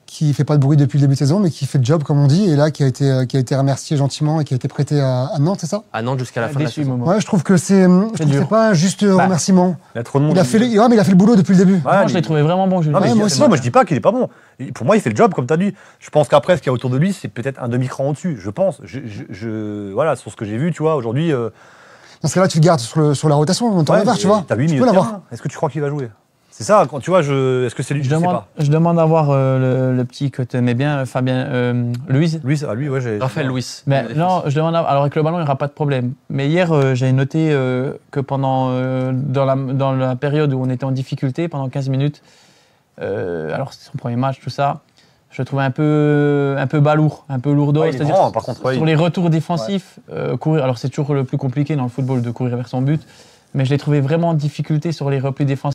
qui fait pas de bruit depuis le début de saison, mais qui fait le job, comme on dit, et là, qui a été remercié gentiment et qui a été prêté à Nantes, c'est ça? À Nantes jusqu'à la fin de la Déçu, saison. Momo. Ouais, je trouve que c'est dur. pas un juste remerciement. Il y a trop de monde. Il a fait le boulot depuis le début. Moi, je l'ai trouvé vraiment bon, Julien. Non, mais Ouais, moi c'est aussi. vrai, moi je dis pas qu'il est pas bon. Pour moi, il fait le job, comme tu as dit. Je pense qu'après, ce qu'il y a autour de lui, c'est peut-être un demi-cran au-dessus. Je pense. Voilà, sur ce que j'ai vu, tu vois, aujourd'hui. Dans ce cas-là, tu le gardes sur la rotation, en temps vert, tu vois. T'as 8 Tu milieux peux de l'avoir. terrain. Est-ce que tu crois qu'il va jouer? C'est ça, quand tu vois, est-ce que c'est lui? Je sais pas. Je demande à voir le petit que tu aimais bien, Fabien Louise. Lui, ouais, j'ai. Raphaël Louis. Mais non, je demande alors avec le ballon, il n'y aura pas de problème. Mais hier, j'ai noté que dans la période où on était en difficulté, pendant 15 minutes, alors c'est son premier match, tout ça, je le trouvais un peu balourd, un peu lourdeau. Ouais, il est c'est-à-dire grand, par contre, ouais, sur les retours défensifs, courir. Alors c'est toujours le plus compliqué dans le football de courir vers son but, mais je l'ai trouvé vraiment en difficulté sur les replis défensifs.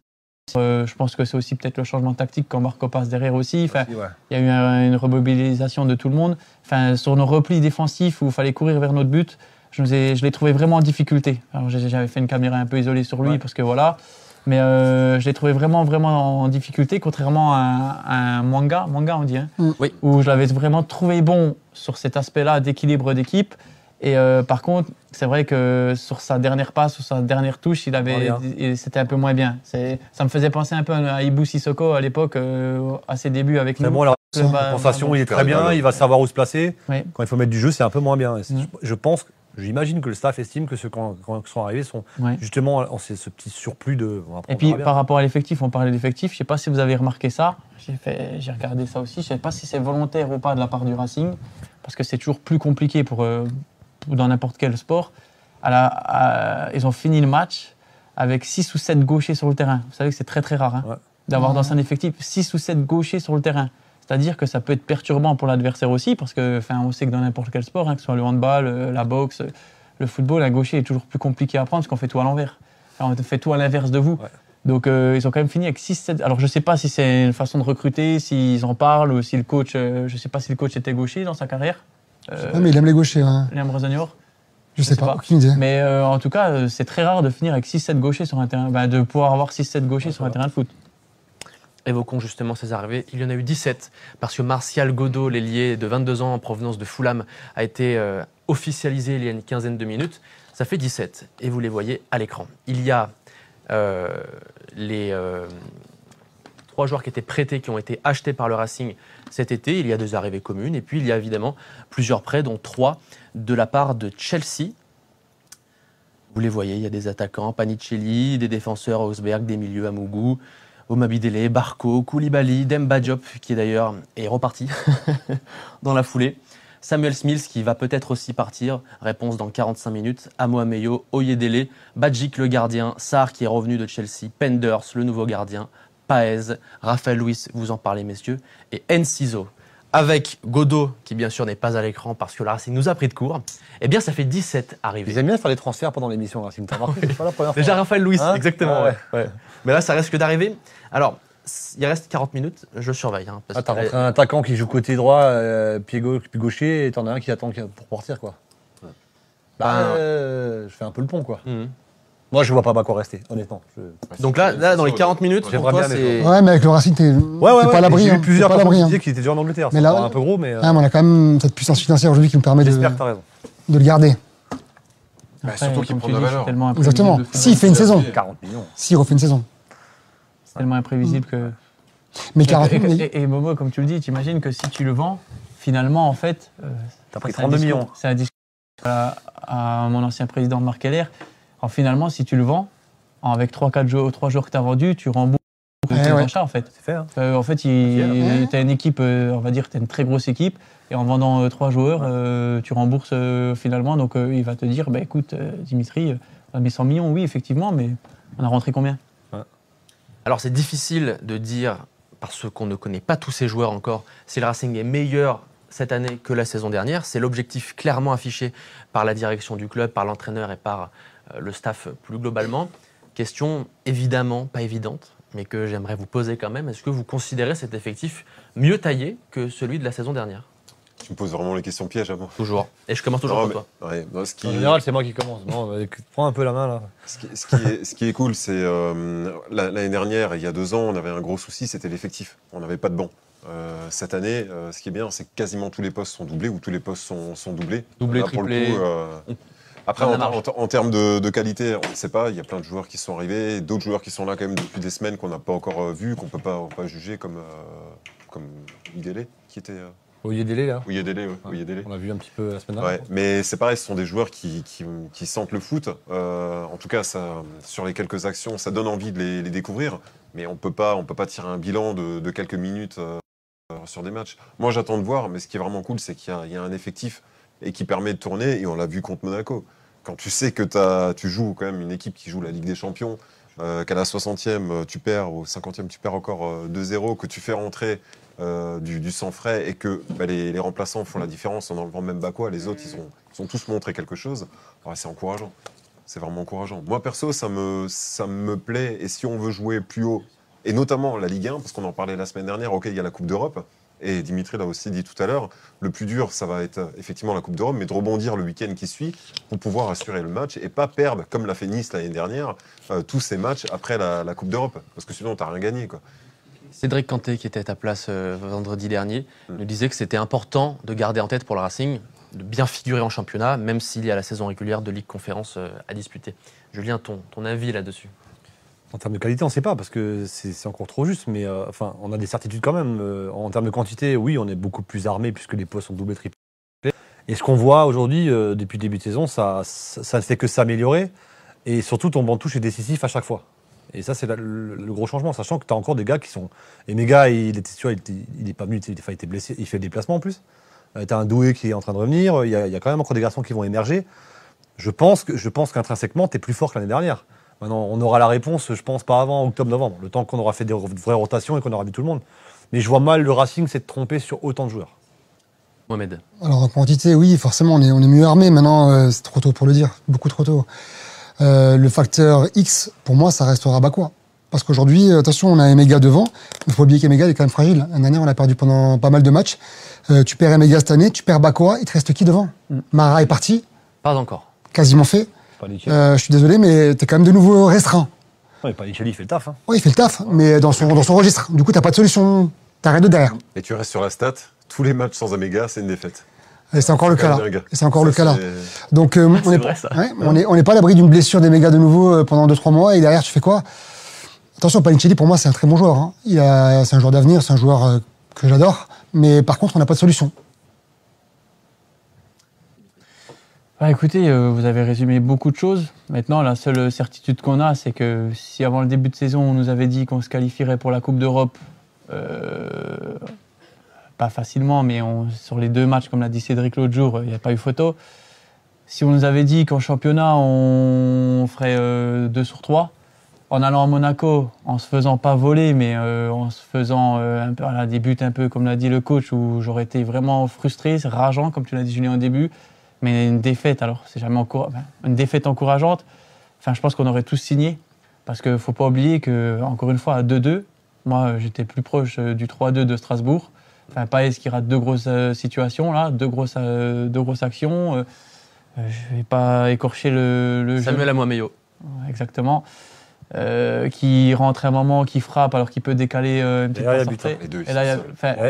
Je pense que c'est aussi peut-être le changement tactique quand Marco passe derrière aussi. Enfin, il y a eu une remobilisation de tout le monde. Enfin, sur nos replis défensifs où il fallait courir vers notre but, je l'ai trouvé vraiment en difficulté. Alors j'avais fait une caméra un peu isolée sur lui parce que voilà. Mais je l'ai trouvé vraiment en difficulté, contrairement à un Manga on dit, hein, Oui. où je l'avais vraiment trouvé bon sur cet aspect-là d'équilibre d'équipe. Et par contre, c'est vrai que sur sa dernière passe, sur sa dernière touche, c'était un peu moins bien. Ça me faisait penser un peu à Ibou Sissoko à l'époque, à ses débuts avec C'est nous. bon, la Bah, compensation, il est très Ouais, bien, ouais. il va savoir où se placer. Oui. Quand il faut mettre du jeu, c'est un peu moins bien. Et j'imagine que le staff estime que ceux qui sont arrivés sont Ouais. justement en ce petit surplus de. Et puis par rapport à l'effectif, on parlait d'effectif, je ne sais pas si vous avez remarqué ça, j'ai regardé ça aussi, je ne sais pas si c'est volontaire ou pas de la part du Racing, parce que c'est toujours plus compliqué dans n'importe quel sport. Ils ont fini le match avec 6 ou 7 gauchers sur le terrain. Vous savez que c'est très très rare d'avoir dans un effectif 6 ou 7 gauchers sur le terrain. C'est-à-dire que ça peut être perturbant pour l'adversaire aussi, parce que on sait que dans n'importe quel sport, que ce soit le handball, la boxe, le football, un gaucher est toujours plus compliqué à prendre parce qu'on fait tout à l'envers. On fait tout à l'inverse de vous. Ouais. Donc ils ont quand même fini avec 6-7. Alors je ne sais pas si c'est une façon de recruter, s'ils en parlent, ou si le coach, je ne sais pas si le coach était gaucher dans sa carrière. Ouais, mais il aime les gauchers. Hein. Liam Rosenior. Je sais pas, aucune idée. Mais en tout cas, c'est très rare de finir avec 6-7 gauchers sur un terrain, de pouvoir avoir 6-7 gauchers sur un terrain de foot. Évoquons justement ces arrivées. Il y en a eu 17 parce que Martial Godot, l'ailier de 22 ans en provenance de Fulham, a été officialisé il y a une quinzaine de minutes. Ça fait 17 et vous les voyez à l'écran. Il y a les 3 joueurs qui étaient prêtés, qui ont été achetés par le Racing cet été. Il y a 2 arrivées communes et puis il y a évidemment plusieurs prêts, dont 3 de la part de Chelsea. Vous les voyez, il y a des attaquants, Panicelli, des défenseurs, Osberg, des milieux, Amougou, Omabidele, Barco, Koulibaly, Demba Diop, qui d'ailleurs est reparti dans la foulée. Samuel Smith, qui va peut-être aussi partir. Réponse dans 45 minutes. Amo Ameyo, Oyedele, Badjik le gardien, Sarr qui est revenu de Chelsea, Penders le nouveau gardien, Paez, Raphaël Luis, vous en parlez messieurs, et Enciso. Avec Godot, qui bien sûr n'est pas à l'écran parce que le Racing nous a pris de court, eh bien ça fait 17 arrivées. Ils aiment bien faire des transferts pendant l'émission, Racing. T'as remarqué, c'est pas la première fois. Déjà Raphaël Luis, Hein exactement. Ouais. Ouais. Mais là, ça reste que d'arriver. Alors, il reste 40 minutes, je surveille. Hein, T'as rentré un attaquant qui joue côté droit, pied gaucher, et t'en as un qui attend pour partir, quoi. Je fais un peu le pont, quoi. Moi, je vois pas Bako rester, honnêtement. Donc là, dans les 40 minutes, pour toi, c'est... Ouais, mais avec le Racing, t'es pas à l'abri. J'ai eu plusieurs personnes qui hein. disaient qu'il était déjà en Angleterre. Mais C'est là, un peu gros, mais... mais on a quand même cette puissance financière aujourd'hui qui nous permet J'espère que t'as raison. de le garder. Après, surtout qu'il comme prend tu de la dis, valeur. c'est tellement imprévisible Exactement. de faire S'il fait une saison. 40 millions. S'il refait une saison. C'est tellement imprévisible que... Mais 40 millions. Et Momo, comme tu le dis, t'imagines que si tu le vends, finalement, en fait... T'as pris c'est un 32 discours- millions. C'est un discours à mon ancien président Marc Keller. Alors finalement, si tu le vends, avec 3 joueurs que tu as vendus, tu rembourses tes achats, en fait. C'est fait, hein. En fait, tu as une équipe, on va dire, tu as une très grosse équipe, et en vendant 3 joueurs, tu rembourses finalement. Donc il va te dire, bah, écoute, Dimitri, on a mis 100 millions, oui, effectivement, mais on a rentré combien? Alors c'est difficile de dire, parce qu'on ne connaît pas tous ces joueurs encore, si le Racing est meilleur cette année que la saison dernière. C'est l'objectif clairement affiché par la direction du club, par l'entraîneur et par le staff plus globalement. Question évidemment pas évidente, mais que j'aimerais vous poser quand même. Est-ce que vous considérez cet effectif mieux taillé que celui de la saison dernière? Tu me poses vraiment les questions pièges à moi. Toujours. Et je commence toujours Non, par toi. Ouais, non, En général, c'est moi qui commence. Bon, prends un peu la main, là. Ce qui est cool, c'est l'année dernière, il y a 2 ans, on avait un gros souci, c'était l'effectif. On n'avait pas de banc. Cette année, ce qui est bien, c'est que quasiment tous les postes sont doublés, ou tous les postes sont doublés. Doublé, Là, pour le triplé. coup, après, en termes de qualité, on ne sait pas. Il y a plein de joueurs qui sont arrivés, d'autres joueurs qui sont là quand même depuis des semaines qu'on n'a pas encore vus, qu'on ne peut pas juger, comme Idele, qui était... Oyedele, là. Oyedele. On a vu un petit peu la semaine dernière. Ouais, mais c'est pareil, ce sont des joueurs qui sentent le foot. En tout cas, ça, sur les quelques actions, ça donne envie de les découvrir. Mais on peut pas tirer un bilan de quelques minutes sur des matchs. Moi, j'attends de voir, mais ce qui est vraiment cool, c'est qu'il y a un effectif et qui permet de tourner. Et on l'a vu contre Monaco. Quand tu sais que tu joues quand même une équipe qui joue la Ligue des Champions, qu'à la 60e, tu perds, au 50e, tu perds encore 2-0, que tu fais rentrer du sang frais et que les remplaçants font la différence en enlevant même Bakwa, les autres, ils ont tous montré quelque chose. Ouais, c'est encourageant. C'est vraiment encourageant. Moi, perso, ça me plaît. Et si on veut jouer plus haut, et notamment la Ligue 1, parce qu'on en parlait la semaine dernière, ok, il y a la Coupe d'Europe, et Dimitri l'a aussi dit tout à l'heure, le plus dur, ça va être effectivement la Coupe d'Europe, mais de rebondir le week-end qui suit pour pouvoir assurer le match et pas perdre, comme l'a fait Nice l'année dernière, tous ces matchs après la Coupe d'Europe. Parce que sinon, tu n'as rien gagné, quoi. Cédric Kanté, qui était à ta place vendredi dernier, nous disait que c'était important de garder en tête pour le Racing, de bien figurer en championnat, même s'il y a la saison régulière de Ligue Conférence à disputer. Julien, ton avis là-dessus? En termes de qualité, on ne sait pas, parce que c'est encore trop juste, mais enfin, on a des certitudes quand même. En termes de quantité, oui, on est beaucoup plus armé, puisque les postes sont doublés, triplés. Et ce qu'on voit aujourd'hui, depuis le début de saison, ça ne fait que s'améliorer, et surtout, ton banc de touche est décisif à chaque fois. Et ça, c'est le gros changement, sachant que tu as encore des gars qui sont... Et Méga, il n'est pas venu, il était blessé, il fait des déplacements en plus. Tu as un Doué qui est en train de revenir, il y a quand même encore des garçons qui vont émerger. Je pense qu'intrinsèquement, tu es plus fort que l'année dernière. Maintenant, on aura la réponse, je pense, pas avant octobre-novembre, le temps qu'on aura fait des vraies rotations et qu'on aura vu tout le monde. Mais je vois mal le Racing s'être trompé sur autant de joueurs. Mohamed. Alors en quantité, oui, forcément, on est mieux armé. Maintenant, c'est trop tôt pour le dire, beaucoup trop tôt. Le facteur X, pour moi, ça restera Bakwa. Parce qu'aujourd'hui, attention, on a Emega devant. Il faut oublier qu'Emega est quand même fragile. L'année dernière, on l'a perdu pendant pas mal de matchs. Tu perds Emega cette année, tu perds Bakwa, il te reste qui devant? Mara est parti. Pas encore. Quasiment fait. Je suis désolé, mais t'es quand même de nouveau restreint. Ouais, Panicelli, il fait le taf. Hein. Oui, il fait le taf, mais dans son registre. Du coup, t'as pas de solution. T'as rien de derrière. Et tu restes sur la stat, tous les matchs sans Emega, c'est une défaite. Et c'est encore le cas là. Et c'est encore le cas là. Donc, on vrai, ça. on n'est pas à l'abri d'une blessure d'Emega de nouveau pendant 2-3 mois. Et derrière, tu fais quoi? Attention, Palincelli, pour moi, c'est un très bon joueur. Hein. C'est un joueur d'avenir, c'est un joueur que j'adore. Mais par contre, on n'a pas de solution. Bah, écoutez, vous avez résumé beaucoup de choses. Maintenant, la seule certitude qu'on a, c'est que si avant le début de saison, on nous avait dit qu'on se qualifierait pour la Coupe d'Europe, pas facilement, mais sur les 2 matchs, comme l'a dit Cédric l'autre jour, il n'y a pas eu photo. Si on nous avait dit qu'en championnat, on ferait 2 sur 3, en allant à Monaco, en se faisant pas voler, mais en se faisant un peu, des buts un peu, comme l'a dit le coach, où j'aurais été vraiment frustré, rageant, comme tu l'as dit Julien au début. Mais une défaite, alors c'est jamais une défaite encourageante. Enfin, je pense qu'on aurait tous signé, parce qu'il faut pas oublier que, encore une fois, à 2-2, moi j'étais plus proche du 3-2 de Strasbourg. Enfin, Paez qui rate 2 grosses situations là, 2 grosses actions. Je vais pas écorcher le Samuel Amoameyo. Exactement. Qui rentre un moment, qui frappe alors qu'il peut décaler une petite passe sortie.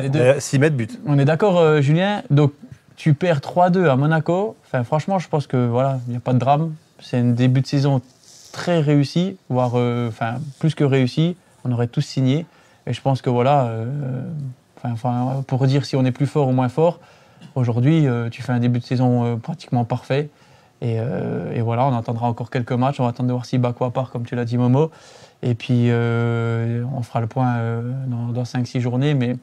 Les deux. 6 mètres but. On est d'accord, Julien. Donc tu perds 3-2 à Monaco. Enfin, franchement, je pense que voilà, il n'y a pas de drame. C'est un début de saison très réussi, voire plus que réussi. On aurait tous signé. Et je pense que voilà, pour dire si on est plus fort ou moins fort, aujourd'hui, tu fais un début de saison pratiquement parfait. Et voilà, on attendra encore quelques matchs. On va attendre de voir si Bakwa part, comme tu l'as dit, Momo. Et puis, on fera le point dans 5-6 journées. Mais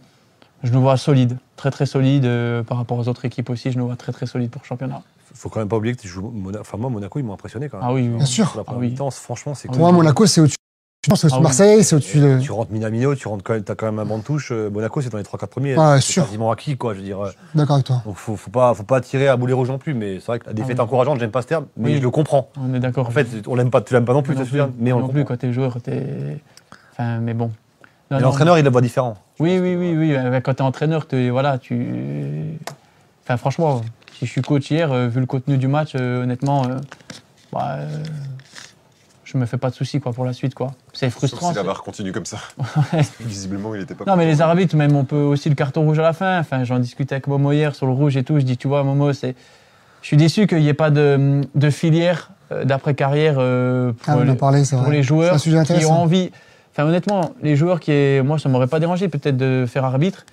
je nous vois solide, très très solide par rapport aux autres équipes aussi. Je nous vois très très solide pour le championnat. Faut quand même pas oublier que tu joues Monaco, ils m'ont impressionné quand même. Ah oui, bien sûr. La première mi-temps, franchement, c'est pour moi, Monaco, c'est au-dessus. Je pense que c'est Marseille, c'est au-dessus de. Tu rentres Minamino, t'as quand même un banc de touche. Monaco, c'est dans les 3-4 premiers. Ah, c'est quasiment acquis, quoi. Je veux dire. D'accord avec toi. Donc faut pas tirer à boulet rouge non plus. Mais c'est vrai que la défaite encourageante, j'aime pas ce terme, mais je le comprends. On est d'accord. En fait, tu l'aimes pas non plus, mais on non plus quand t'es joueur, Enfin, mais bon. Non, l'entraîneur, il la voit différent. Oui. Quand t'es entraîneur, Enfin, franchement, si je suis coach hier, vu le contenu du match, honnêtement, je me fais pas de soucis pour la suite, quoi. C'est frustrant. Sauf si la barre continue comme ça. Visiblement, il était pas. Non, mais les arbitres, même, on peut aussi le carton rouge à la fin. Enfin, j'en discutais avec Momo hier sur le rouge et tout. Je dis, tu vois, Momo, je suis déçu qu'il n'y ait pas de filière d'après-carrière pour les joueurs qui ont envie. Enfin, honnêtement, les joueurs moi, ça m'aurait pas dérangé peut-être de faire arbitre.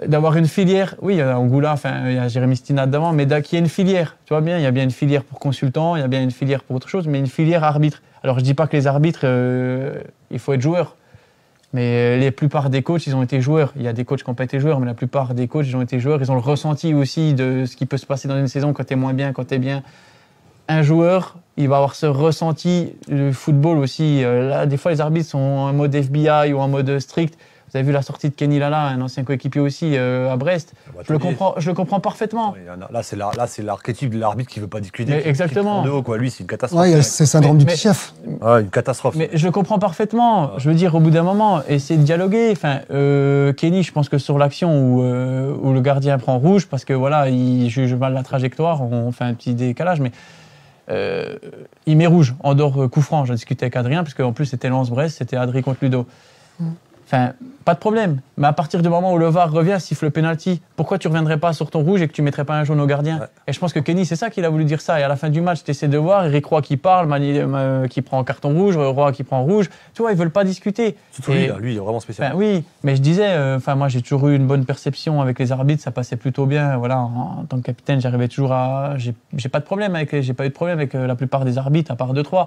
D'avoir une filière, oui, il y a Angoula, il y a Jérémy Stina devant, mais qu'il y ait une filière, tu vois bien, il y a bien une filière pour consultant, il y a bien une filière pour autre chose, mais une filière arbitre. Alors je dis pas que les arbitres, il faut être joueur, mais la plupart des coachs, ils ont été joueurs. Il y a des coachs qui n'ont pas été joueurs, mais la plupart des coachs, ils ont été joueurs, ils ont le ressenti aussi de ce qui peut se passer dans une saison quand tu es moins bien, quand tu es bien. Un joueur, il va avoir ce ressenti, le football aussi. Là, des fois, les arbitres sont en mode FBI ou en mode strict. Vous avez vu la sortie de Kenny Lala, un ancien coéquipier aussi à Brest. Je le comprends parfaitement. Là, c'est l'archétype de l'arbitre qui veut pas discuter. Mais exactement. De haut, quoi. Lui, c'est une catastrophe. Ouais, c'est le syndrome du petit chef. Ouais, une catastrophe. Mais je le comprends parfaitement. Je veux dire, au bout d'un moment, essayer de dialoguer. Enfin, Kenny, je pense que sur l'action où le gardien prend rouge, parce que voilà, il juge mal la trajectoire, on fait un petit décalage, mais il met rouge en dehors coup franc. J'ai discuté avec Adrien, parce qu'en plus, c'était Lens-Brest, c'était Adrien contre Ludo. Enfin, pas de problème. Mais à partir du moment où le VAR revient, siffle le penalty, pourquoi tu ne reviendrais pas sur ton rouge et que tu ne mettrais pas un jaune au gardien ? Et je pense que Kenny, c'est ça qu'il a voulu dire ça. Et à la fin du match, tu essaies de voir, Eric Roy qui parle, qui prend carton rouge, Roy qui prend rouge. Tu vois, ils ne veulent pas discuter. Surtout lui, il est vraiment spécial. Oui, mais je disais, moi j'ai toujours eu une bonne perception avec les arbitres, ça passait plutôt bien. Voilà, en tant que capitaine, j'arrivais toujours à. J'ai pas de problème j'ai pas eu de problème avec la plupart des arbitres, à part 2-3.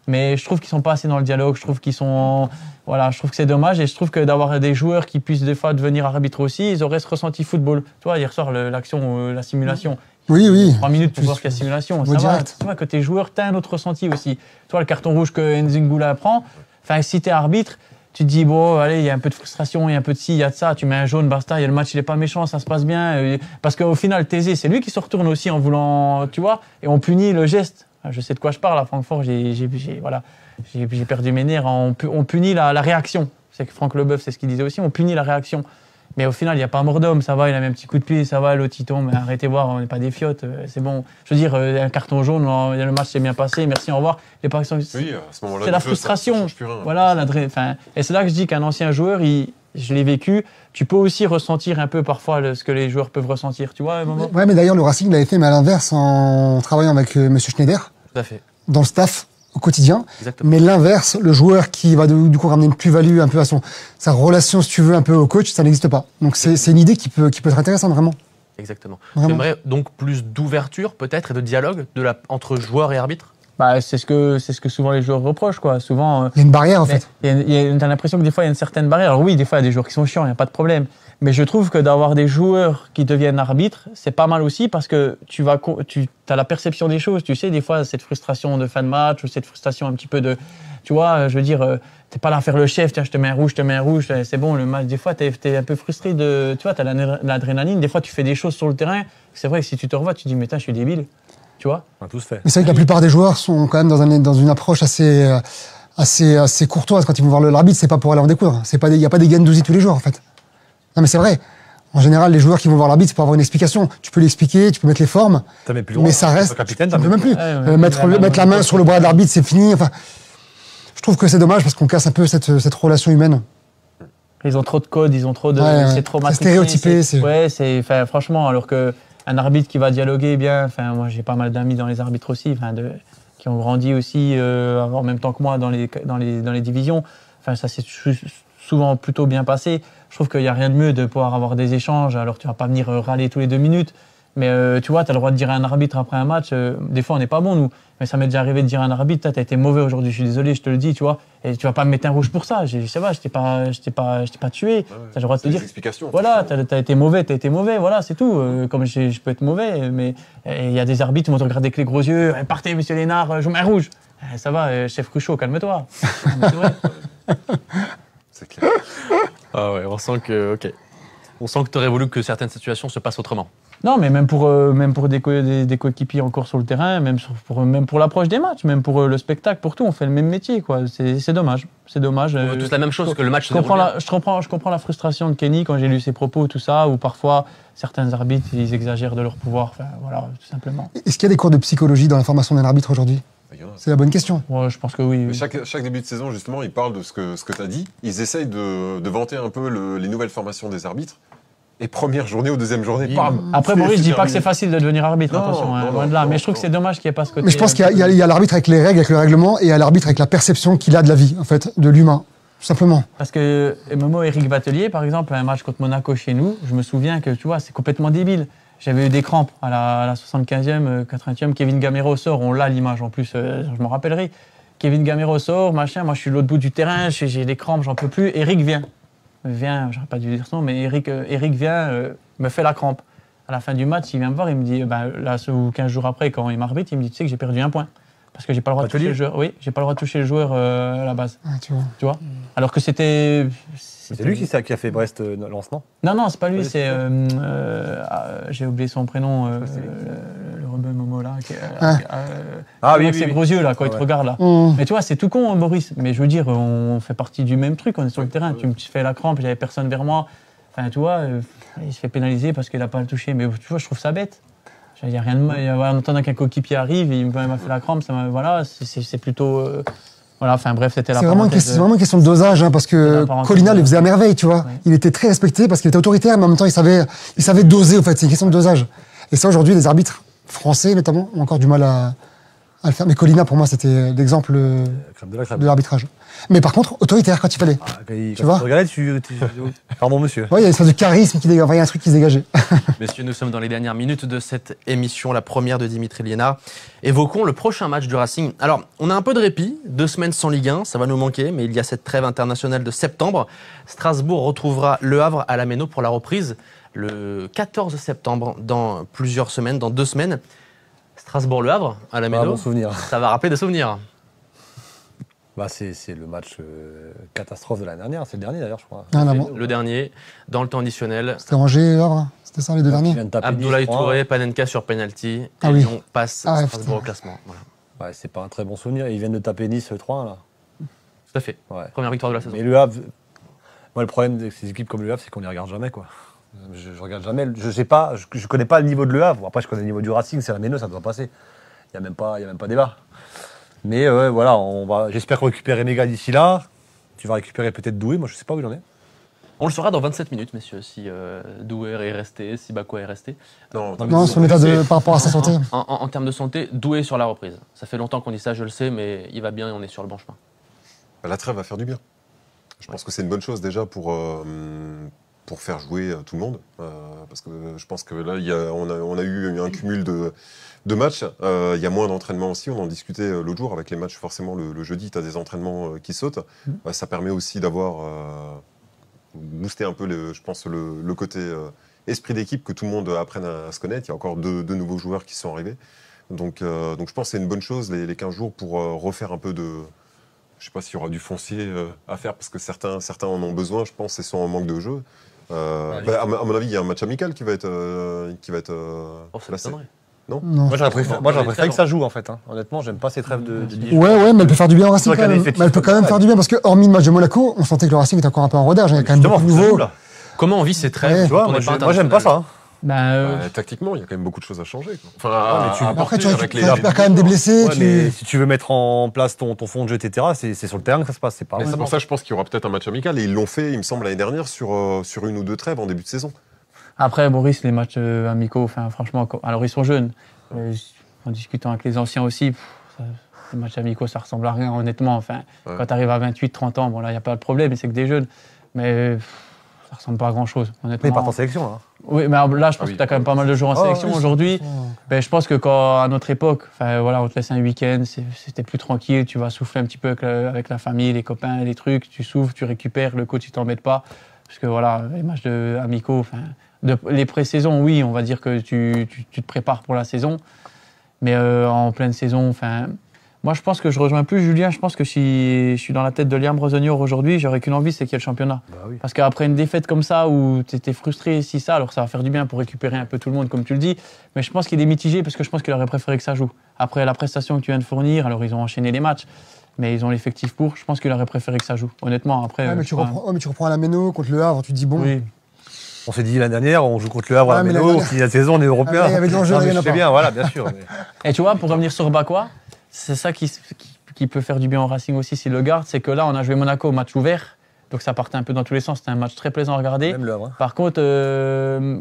Mais je trouve qu'ils sont pas assez dans le dialogue, je trouve qu'ils sont... Voilà, je trouve que c'est dommage et je trouve que d'avoir des joueurs qui puissent des fois devenir arbitres aussi, ils auraient ce ressenti football. Tu vois, hier soir, l'action, la simulation. Oui. 3 minutes pour voir qu'il y a simulation. Ça va, tu vois, que t'es joueur, t'as un autre ressenti aussi. Toi, le carton rouge que Nzingula prend, enfin, si t'es arbitre, tu te dis, bon, allez, il y a un peu de frustration, il y a un peu de ci, il y a de ça, tu mets un jaune, basta, il y a le match, il est pas méchant, ça se passe bien. Parce qu'au final, Thésée, c'est lui qui se retourne aussi en voulant, tu vois, et on punit le geste. Je sais de quoi je parle, à Francfort, j'ai perdu mes nerfs. On punit la réaction. C'est que Franck Leboeuf, c'est ce qu'il disait aussi, on punit la réaction. Mais au final, il n'y a pas mort d'homme, ça va, il a mis un petit coup de pied, ça va, l'autre il tombe, mais arrêtez voir, on n'est pas des fiottes, c'est bon. Je veux dire, un carton jaune, le match s'est bien passé, merci, au revoir. Oui, à ce moment-là, c'est la frustration. Voilà, et c'est là que je dis qu'un ancien joueur, je l'ai vécu, tu peux aussi ressentir un peu parfois ce que les joueurs peuvent ressentir, tu vois, Momo ? Ouais, mais d'ailleurs, le Racing l'avait fait, mais à l'inverse, en travaillant avec M. Schneider. Tout à fait. Dans le staff, au quotidien. Exactement. Mais l'inverse, le joueur qui va du coup ramener une plus-value un peu à sa relation, si tu veux, un peu au coach, ça n'existe pas. Donc c'est une idée qui peut être intéressante, vraiment. Exactement. Vraiment. J'aimerais donc plus d'ouverture peut-être et de dialogue entre joueurs et arbitres. Bah, c'est ce que souvent les joueurs reprochent, quoi. Souvent. Il y a une barrière, en fait. T'as l'impression que des fois, il y a une certaine barrière. Alors oui, des fois, il y a des joueurs qui sont chiants, il n'y a pas de problème. Mais je trouve que d'avoir des joueurs qui deviennent arbitres, c'est pas mal aussi parce que tu as la perception des choses. Tu sais, des fois, cette frustration de fin de match ou cette frustration un petit peu de, tu vois, je veux dire, t'es pas là à faire le chef, tiens, je te mets un rouge, c'est bon, le match. Des fois, t'es un peu frustré tu vois, t'as l'adrénaline. Des fois, tu fais des choses sur le terrain. C'est vrai que si tu te revois, tu te dis, mais je suis débile. Tu vois? On a tous fait. Mais c'est vrai que la plupart des joueurs sont quand même dans une approche assez courtoise quand ils vont voir l'arbitre. C'est pas pour aller en découdre. Il n'y a pas des Guendouzi tous les jours, en fait. Non, mais c'est vrai. En général, les joueurs qui vont voir l'arbitre, c'est pour avoir une explication. Tu peux l'expliquer, tu peux mettre les formes, mais ça reste. Capitaine, tu peux même plus. Ouais, mettre la main sur le bras de l'arbitre, c'est fini. Enfin, je trouve que c'est dommage parce qu'on casse un peu cette relation humaine. Ils ont trop de codes, ils ont trop de. C'est trop matrixé. Stéréotypé. Franchement, alors qu'un arbitre qui va dialoguer bien. Moi, j'ai pas mal d'amis dans les arbitres aussi, qui ont grandi aussi en même temps que moi dans les divisions. Ça s'est souvent plutôt bien passé. Je trouve qu'il n'y a rien de mieux de pouvoir avoir des échanges. Alors, tu vas pas venir râler tous les 2 minutes. Mais tu vois, tu as le droit de dire à un arbitre après un match, des fois on n'est pas bon nous, mais ça m'est déjà arrivé de dire à un arbitre, tu as été mauvais aujourd'hui, je suis désolé, je te le dis, tu vois, et tu vas pas me mettre un rouge pour ça, je sais pas, je t'ai pas tué, tu as le droit de te dire, voilà, tu as été mauvais, voilà, c'est tout, comme je peux être mauvais, mais il y a des arbitres qui vont te regarder avec les gros yeux, partez monsieur Lénard, je vous mets un rouge, ça va, chef Cruchot, calme-toi, c'est vrai. C'est clair. Ah ouais, on sent que tu aurais voulu que certaines situations se passent autrement. Non, mais même pour des coéquipiers encore sur le terrain, même pour l'approche des matchs, même pour le spectacle, pour tout, on fait le même métier, quoi. C'est dommage. C'est dommage. On veut tous la même chose, que le match se déroule bien. Je comprends la frustration de Kenny quand j'ai lu ses propos, tout ça, où parfois certains arbitres ils exagèrent de leur pouvoir. Voilà, tout simplement. Est-ce qu'il y a des cours de psychologie dans la formation d'un arbitre aujourd'hui? C'est la bonne question. Ouais, je pense que oui. Mais chaque début de saison, justement, ils parlent de ce que tu as dit. Ils essayent de vanter un peu les nouvelles formations des arbitres. Et première journée ou deuxième journée, bam. Après, Boris, je dis pas que c'est facile de devenir arbitre, attention, loin de là. Mais je trouve que c'est dommage qu'il n'y ait pas ce côté. Mais je pense qu'il y a l'arbitre avec les règles, avec le règlement, et il y a l'arbitre avec la perception qu'il a de la vie, en fait, de l'humain, tout simplement. Parce que Momo Eric Vatelier, par exemple, un match contre Monaco chez nous, je me souviens que, tu vois, c'est complètement débile. J'avais eu des crampes à la 75e, 80e, Kevin Gamero sort, on l'a l'image en plus, je m'en rappellerai. Kevin Gamero sort, machin, moi je suis de l'autre bout du terrain, j'ai des crampes, j'en peux plus. Eric vient, j'aurais pas dû dire son nom, mais Eric vient, me fait la crampe. À la fin du match, il vient me voir, il me dit, là, 15 jours après, quand il m'arbitre, il me dit, tu sais que j'ai perdu 1 point. Parce que j'ai pas le droit de toucher le joueur. Oui, j'ai pas le droit de toucher le joueur à la base. Ah, tu vois. Alors que c'était. C'est lui qui a fait Brest-Lens, non? Non, c'est pas lui, c'est. J'ai oublié son prénom, le rebeu Momo là. Oui, avec ses gros yeux là, quand il te regarde là. Mais tu vois, c'est tout con, hein, Maurice. Mais je veux dire, on fait partie du même truc, on est sur le terrain. Tu me fais la crampe, j'avais personne vers moi. Enfin, tu vois, il se fait pénaliser parce qu'il a pas le touché. Mais tu vois, je trouve ça bête. Il n'y a rien de mal. En attendant qu'un coéquipier arrive, il m'a fait la crampe, voilà, c'est plutôt. Voilà, enfin bref, c'était la parenthèse. C'est vraiment une question de dosage, hein, parce que Colina le faisait à merveille, tu vois. Ouais. Il était très respecté parce qu'il était autoritaire, mais en même temps, il savait doser, en fait. C'est une question de dosage. Et ça, aujourd'hui, les arbitres français, notamment, ont encore du mal à le faire. Mais Colina, pour moi, c'était l'exemple de l'arbitrage. Mais par contre, autoritaire quand il fallait. Tu vois. Regardez, pardon, monsieur. Ouais, il y a une espèce de charisme il y a un truc qui se dégageait. Messieurs, nous sommes dans les dernières minutes de cette émission, la première de Dimitri Liénard. Évoquons le prochain match du Racing. Alors, on a un peu de répit, 2 semaines sans Ligue 1, ça va nous manquer, mais il y a cette trêve internationale de septembre. Strasbourg retrouvera Le Havre à la Méno pour la reprise le 14 septembre, dans plusieurs semaines, dans 2 semaines. Strasbourg-Le Havre à la Méno, bon souvenir. Ça va rappeler des souvenirs. C'est le match catastrophe de l'année dernière. C'est le dernier d'ailleurs, je crois. Le dernier, dans le temps additionnel. C'était Angers, Havre, c'était ça les 2 derniers. Abdoulaye Touré, Panenka sur penalty. Et Lyon passe Strasbourg au classement. Voilà. Ouais, c'est pas un très bon souvenir. Ils viennent de taper Nice 3-1 là. Tout à fait. Ouais. Première victoire de la saison. Mais Le Havre, moi le problème avec ces équipes comme Le Havre, c'est qu'on les regarde jamais, quoi. Je regarde jamais. Je sais pas, je connais pas le niveau de Le Havre. Après, je connais le niveau du Racing. C'est la Méno, ça doit passer. Il y a même pas débat. Mais voilà, j'espère qu'on récupère Emega d'ici là. Tu vas récupérer peut-être Doué, moi je sais pas où il en est. On le saura dans 27 minutes, messieurs, si Doué est resté, si Bakoua est resté. Non, son état par rapport à sa santé. En termes de santé, Doué sur la reprise. Ça fait longtemps qu'on dit ça, je le sais, mais il va bien et on est sur le bon chemin. La trêve va faire du bien. Je pense que c'est une bonne chose déjà pour faire jouer tout le monde. Parce que je pense que là, on a eu un cumul de matchs. Il y a moins d'entraînements aussi. On en discutait l'autre jour avec les matchs. Forcément, le jeudi, tu as des entraînements qui sautent. Ça permet aussi d'avoir booster un peu, je pense, le côté esprit d'équipe, que tout le monde apprenne à se connaître. Il y a encore deux nouveaux joueurs qui sont arrivés. Donc je pense que c'est une bonne chose, les 15 jours, pour refaire un peu de... Je ne sais pas s'il y aura du foncier à faire, parce que certains en ont besoin, je pense, et sont en manque de jeu. À mon avis, il y a un match amical qui va être placé. Non. Moi, j'aurais préféré que ça joue, en fait. Hein. Honnêtement, j'aime pas ces trêves de 10 Ouais, mais elle peut faire du bien au Racing quand même. Elle peut quand même faire du bien, parce que hormis le match de Monaco, on sentait que le Racing était encore un peu en rodage. Il y a quand même beaucoup de nouveaux. Comment on vit ces trêves? Moi, j'aime pas ça. Tactiquement, il y a quand même beaucoup de choses à changer. Après, tu récupères quand même des blessés. Mais si tu veux mettre en place ton fond de jeu, etc., c'est sur le terrain que ça se passe. C'est pour ça que je pense qu'il y aura peut-être un match amical. Et ils l'ont fait, il me semble, l'année dernière sur une ou deux trêves en début de saison. Après, Boris, les matchs amicaux, franchement, alors ils sont jeunes. En discutant avec les anciens aussi, les matchs amicaux, ça ressemble à rien, honnêtement. Quand tu arrives à 28, 30 ans, bon là, il n'y a pas de problème, mais c'est que des jeunes. Mais ça ressemble pas à grand-chose, honnêtement. Mais ils partent en sélection, là. Oui, mais là, je pense que tu as quand même pas mal de joueurs en sélection aujourd'hui. Je pense que à notre époque, on te laisse un week-end, c'était plus tranquille, tu vas souffler un petit peu avec la famille, les copains, les trucs, tu souffles, tu récupères, le coach, il t'embête pas. Parce que les matchs amicaux, les pré-saisons, oui, on va dire que tu te prépares pour la saison. Mais en pleine saison, moi, je pense que je rejoins plus Julien. Je pense que si je suis dans la tête de Liam Rosenior aujourd'hui, j'aurais qu'une envie, c'est qu'il y ait le championnat. Parce qu'après une défaite comme ça, où tu étais frustré, alors ça va faire du bien pour récupérer un peu tout le monde, comme tu le dis. Mais je pense qu'il est mitigé, parce que je pense qu'il aurait préféré que ça joue. Après la prestation que tu viens de fournir, alors ils ont enchaîné les matchs, mais ils ont l'effectif pour. Je pense qu'il aurait préféré que ça joue. Honnêtement, après. Mais tu reprends à la Méno contre le Havre, tu te dis bon. Oui. On s'est dit l'année dernière, on joue contre le Havre à la Méno, on finit la saison, on est européen. Il y avait de l'enjeu, c'est bien, voilà, bien sûr. Et tu vois, pour revenir sur Bakoua, c'est ça qui peut faire du bien au Racing aussi s'il le garde, c'est que là, on a joué Monaco au match ouvert, donc ça partait un peu dans tous les sens, c'était un match très plaisant à regarder. Même le Havre. Par contre,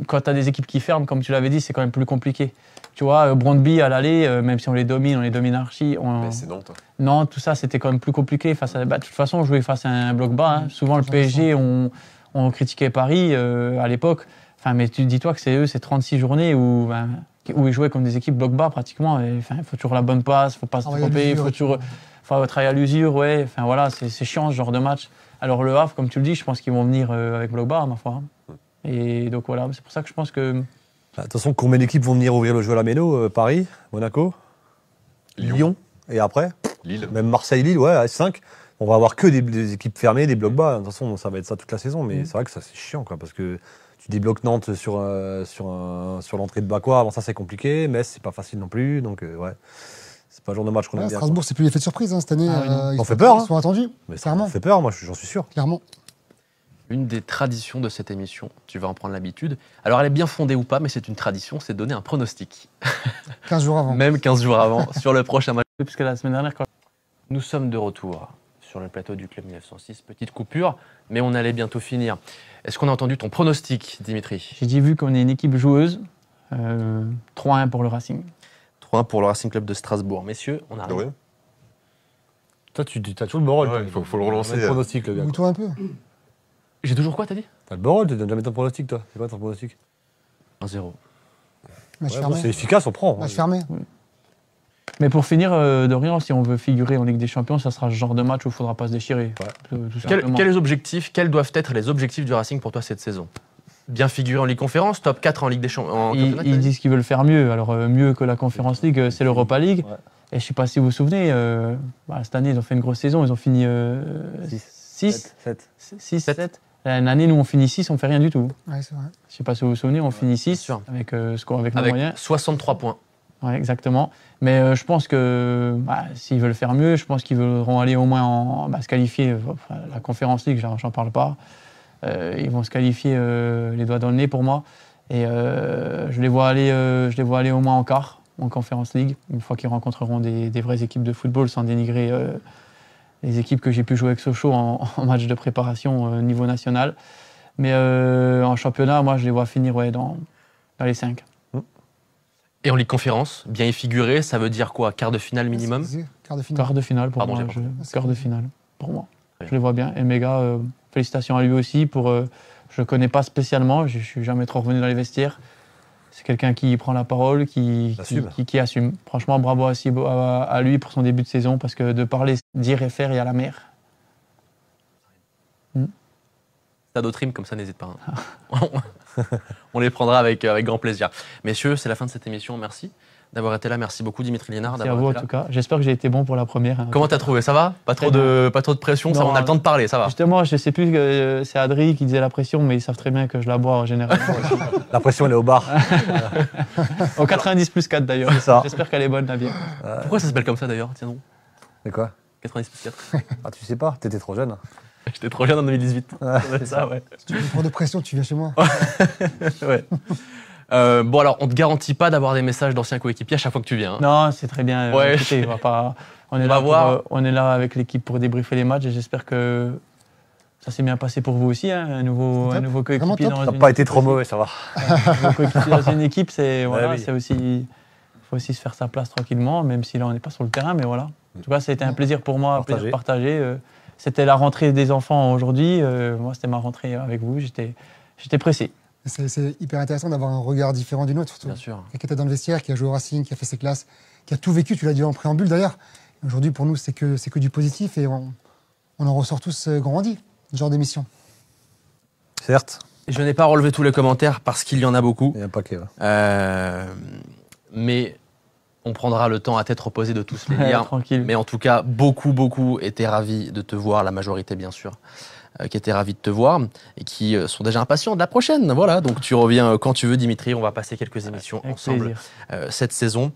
quand tu as des équipes qui ferment, comme tu l'avais dit, c'est quand même plus compliqué. Tu vois, Brøndby à l'aller, même si on les domine archi. Mais c'est Nantes. Non, tout ça, c'était quand même plus compliqué. De toute façon, on jouait face à un bloc bas. Souvent, le PSG, on critiquait Paris à l'époque. Mais dis-toi que c'est 36 journées où ils jouaient comme des équipes bloc bas pratiquement. Il faut toujours la bonne passe, il ne faut pas se tromper, il faut toujours travailler à l'usure. Ouais. C'est chiant ce genre de match. Alors le Havre, comme tu le dis, je pense qu'ils vont venir avec bloc bas, ma foi. Et donc voilà, c'est pour ça que je pense que... De toute façon, combien d'équipes vont venir ouvrir le jeu à la Méno? Paris, Monaco, Lyon, et après Lille. Même Marseille-Lille, ouais, 5. On va avoir que des équipes fermées, des blocs bas. De toute façon, ça va être ça toute la saison. Mais c'est vrai que ça, c'est chiant, quoi, parce que tu débloques Nantes sur l'entrée de Bakoua. Avant ça, c'est compliqué. Metz, c'est pas facile non plus. Donc, ouais, c'est pas le genre de match qu'on aime bien. Strasbourg, c'est plus l'effet de surprise cette année. On fait peur. Ils sont attendus, mais clairement. Ça fait peur, moi, j'en suis sûr. Clairement. Une des traditions de cette émission, tu vas en prendre l'habitude. Alors, elle est bien fondée ou pas, mais c'est une tradition, c'est de donner un pronostic. 15 jours avant. Même 15 jours avant, sur le prochain match. Puisque la semaine dernière, Nous sommes de retour sur le plateau du Club 1906. Petite coupure, mais on allait bientôt finir. Est-ce qu'on a entendu ton pronostic, Dimitri? j'ai dit, vu qu'on est une équipe joueuse, 3-1 pour le Racing. 3-1 pour le Racing Club de Strasbourg. Messieurs, on arrive. Ouais. Toi, tu as toujours le bon rôle. Il faut le relancer. Le pronostic, le gars. Goûte-toi un peu. J'ai toujours quoi, t'as dit? T'as le bon rôle, tu donnes jamais ton pronostic, toi. C'est quoi ton pronostic? 1-0. Match fermé. C'est efficace, on prend. Match fermé. Mais pour finir, Dorian, si on veut figurer en Ligue des Champions, ça sera ce genre de match où il ne faudra pas se déchirer. Tout simplement. Quels doivent être les objectifs du Racing pour toi cette saison? Bien figurer en Ligue Conférence, top 4 en Ligue des Champions. Ils disent qu'ils veulent faire mieux. Alors, mieux que la Conference League, c'est l'Europa League. Ouais. Et je ne sais pas si vous vous souvenez, cette année, ils ont fait une grosse saison. Ils ont fini 6, 7. L'année, nous, on finit 6, on ne fait rien du tout. Ouais, c'est vrai. Je ne sais pas si vous vous souvenez, on finit 6 avec nos moyens. 63 points. Oui, exactement. Mais je pense que s'ils veulent faire mieux, je pense qu'ils voudront aller au moins se qualifier. La Conference League, j'en parle pas. Ils vont se qualifier les doigts dans le nez pour moi. Et je les vois aller au moins en quart, en Conference League, une fois qu'ils rencontreront des vraies équipes de football, sans dénigrer les équipes que j'ai pu jouer avec Sochaux en match de préparation au niveau national. Mais en championnat, moi, je les vois finir dans les 5. Et en Ligue Conférence, bien y figurer, ça veut dire quoi? Quart de finale minimum? Quart de finale. Quart de finale pour Pardon, moi. j'ai pas Quart de finale pour moi. Très Je les vois bien. Et Mega, félicitations à lui aussi. Je ne connais pas spécialement, je ne suis jamais trop revenu dans les vestiaires. C'est quelqu'un qui prend la parole, qui assume. Franchement, bravo à lui pour son début de saison, parce que de parler, dire et faire, il y a la mer. T'as d'autres rimes comme ça, n'hésite pas. On les prendra avec grand plaisir. Messieurs, c'est la fin de cette émission. Merci d'avoir été là. Merci beaucoup, Dimitri Liénard. Merci à vous, en tout cas. J'espère que j'ai été bon pour la première. Comment t'as trouvé? Ça va? Pas trop de pression? Ça, on a le temps de parler, ça va? Justement, je ne sais plus, c'est Adri qui disait la pression, mais ils savent très bien que je la bois en général. La pression, elle est au bar. Au 90+4 d'ailleurs. J'espère qu'elle est bonne, la bière. Pourquoi ça s'appelle comme ça d'ailleurs? Tiens donc. C'est quoi? 90+4. Ah, tu sais pas, t'étais trop jeune. J'étais trop jeune en 2018. C'est ça, ouais. Si tu veux prendre de pression, tu viens chez moi. Ouais. Bon, alors, on ne te garantit pas d'avoir des messages d'anciens coéquipiers à chaque fois que tu viens. Hein. Non, c'est très bien. Ouais. Écoutez, on est là avec l'équipe pour débriefer les matchs et j'espère que ça s'est bien passé pour vous aussi. Hein, un nouveau coéquipier dans une équipe. T'as pas été trop mauvais, ça va. Un nouveau coéquipier dans une équipe, c'est oui. aussi... faut aussi se faire sa place tranquillement, même si là, on n'est pas sur le terrain, mais voilà. En tout cas, ça a été un plaisir pour moi, un plaisir partagé. C'était la rentrée des enfants aujourd'hui. Moi, c'était ma rentrée avec vous. J'étais pressé. C'est hyper intéressant d'avoir un regard différent du nôtre, surtout. Bien sûr. Quelqu'un qui était dans le vestiaire, qui a joué au Racing, qui a fait ses classes, qui a tout vécu, tu l'as dit en préambule d'ailleurs. Aujourd'hui, pour nous, c'est que du positif et on en ressort tous grandis, ce genre d'émission. Certes. Je n'ai pas relevé tous les commentaires parce qu'il y en a beaucoup. Il y a un paquet. Ouais. Mais on prendra le temps à tête reposée de tous les lire. Tranquille. Mais en tout cas, beaucoup étaient ravis de te voir, la majorité bien sûr, qui étaient ravis de te voir et qui sont déjà impatients de la prochaine. Voilà, donc tu reviens quand tu veux, Dimitri. On va passer quelques émissions avec ensemble cette saison.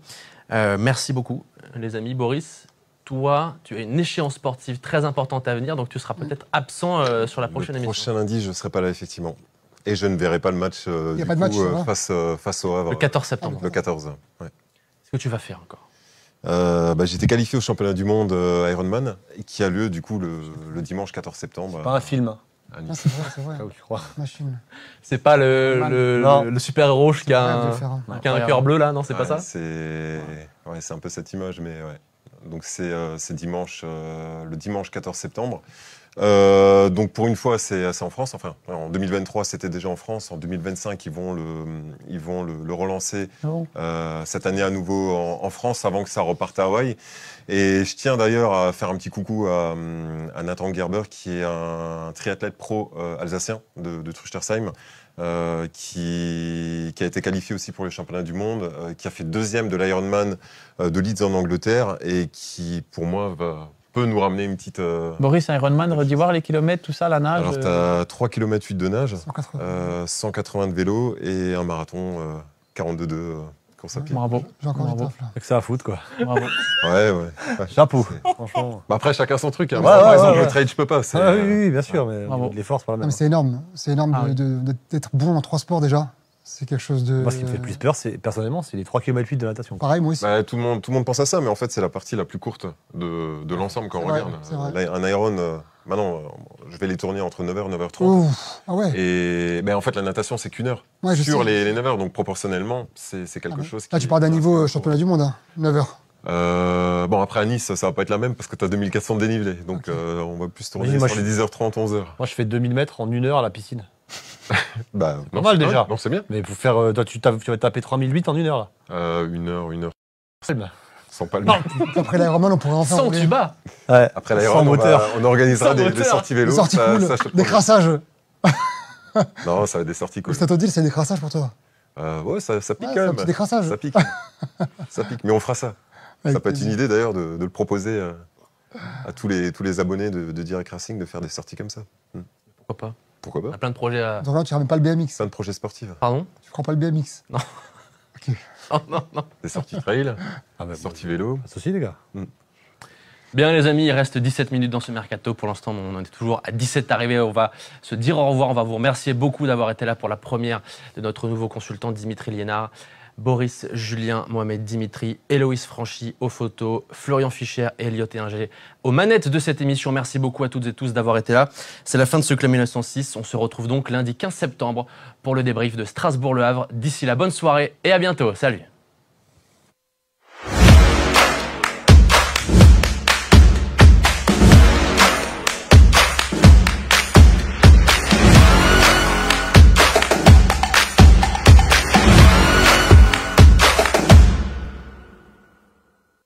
Merci beaucoup, les amis. Boris, toi, tu as une échéance sportive très importante à venir, donc tu seras peut-être absent sur la prochaine émission. Le prochain lundi, je ne serai pas là, effectivement. Et je ne verrai pas le match face au Havre. Le 14 septembre. Le 14, ouais. Qu'est-ce que tu vas faire encore? J'ai été qualifié au championnat du monde Ironman, qui a lieu du coup le dimanche 14 septembre. C'est pas un film. À Ah, Nice. c'est vrai. Ah, où tu crois. Machine. C'est pas le super-héros qui a un cœur bleu là, non, c'est pas ça? C'est un peu cette image, mais ouais. Donc c'est dimanche, le dimanche 14 septembre. Donc pour une fois, c'est en France. Enfin, en 2023, c'était déjà en France. En 2025, ils vont le relancer cette année à nouveau en France avant que ça reparte à Hawaï. Et je tiens d'ailleurs à faire un petit coucou à Nathan Gerber, qui est un triathlète pro alsacien de Truchtersheim, qui a été qualifié aussi pour les championnats du monde, qui a fait deuxième de l'Ironman de Leeds en Angleterre et qui, pour moi, peut nous ramener une petite... Boris, un Ironman, redis voir les kilomètres, tout ça, la nage. Alors, tu as 3 km 8 de nage, 180 de vélo et un marathon 42,2 course à pied. Bravo. J'ai encore du taf, là. C'est que ça à foutre, quoi. Bravo. Ouais. Chapeau, franchement. Après, chacun son truc. Hein. Ouais, Par exemple, le trail, je peux pas. Oui, bien sûr, mais Bravo. les forces, pas la Non, même. mais c'est énorme. C'est énorme d'être bon en 3 sports déjà. C'est quelque chose de... Moi, ce qui me fait le plus peur, personnellement, c'est les 3 km 8 de natation. Pareil, moi aussi. Tout le monde pense à ça, mais en fait, c'est la partie la plus courte de l'ensemble quand on vrai, regarde. c'est vrai. Un Iron, maintenant, je vais les tourner entre 9h et 9h30. Ouf. Ah ouais. Et en fait, la natation, c'est qu'une heure Ouais, je sur sais. les 9h. Donc, proportionnellement, c'est quelque chose qui... Là, tu parles d'un niveau championnat du monde, hein, 9h. Après, à Nice, ça va pas être la même parce que tu as 2400 de dénivelé. Donc, on va plus tourner moi, sur les 10h30, 11h. Moi, je fais 2000 mètres en 1 heure à la piscine. Normal déjà. Non, c'est bien. Mais pour faire. Toi, tu vas taper 3008 en 1 heure, là. 1 heure. Palme. Sans palme. Après l'Ironman, on pourrait en faire. Sans tuba. Ouais. Après l'Iron, on organisera des sorties vélo. Des sorties cool, je te des promets. crassages. Non, ça va être des sorties cool. Le Stade Odile, c'est des crassages pour toi. Ouais, ça pique Ouais, quand c'est un même. petit décrassage. Ça pique. Ça pique, mais on fera ça. Avec Ça peut être une plaisir. idée d'ailleurs de le proposer à tous les abonnés de Direct Racing de faire des sorties comme ça. Pourquoi pas? Pourquoi On pas? a plein de projets à... Donc là, tu ramènes pas le BMX. Plein de projets sportifs. Pardon? Tu prends pas le BMX. Oh, non. Des sorties trail, Ah, bah, des sorties vélo. pas de soucis, les gars. Bien les amis, il reste 17 minutes dans ce mercato. Pour l'instant, on en est toujours à 17 arrivés. On va se dire au revoir. On va vous remercier beaucoup d'avoir été là pour la première de notre nouveau consultant Dimitri Liénard. Boris, Julien, Mohamed, Dimitri, Héloïse Franchy aux photos, Florian Fischer et Elliot Inger aux manettes de cette émission. Merci beaucoup à toutes et tous d'avoir été là. C'est la fin de ce Club 1906. On se retrouve donc lundi 15 septembre pour le débrief de Strasbourg-Le Havre. D'ici là, bonne soirée et à bientôt. Salut.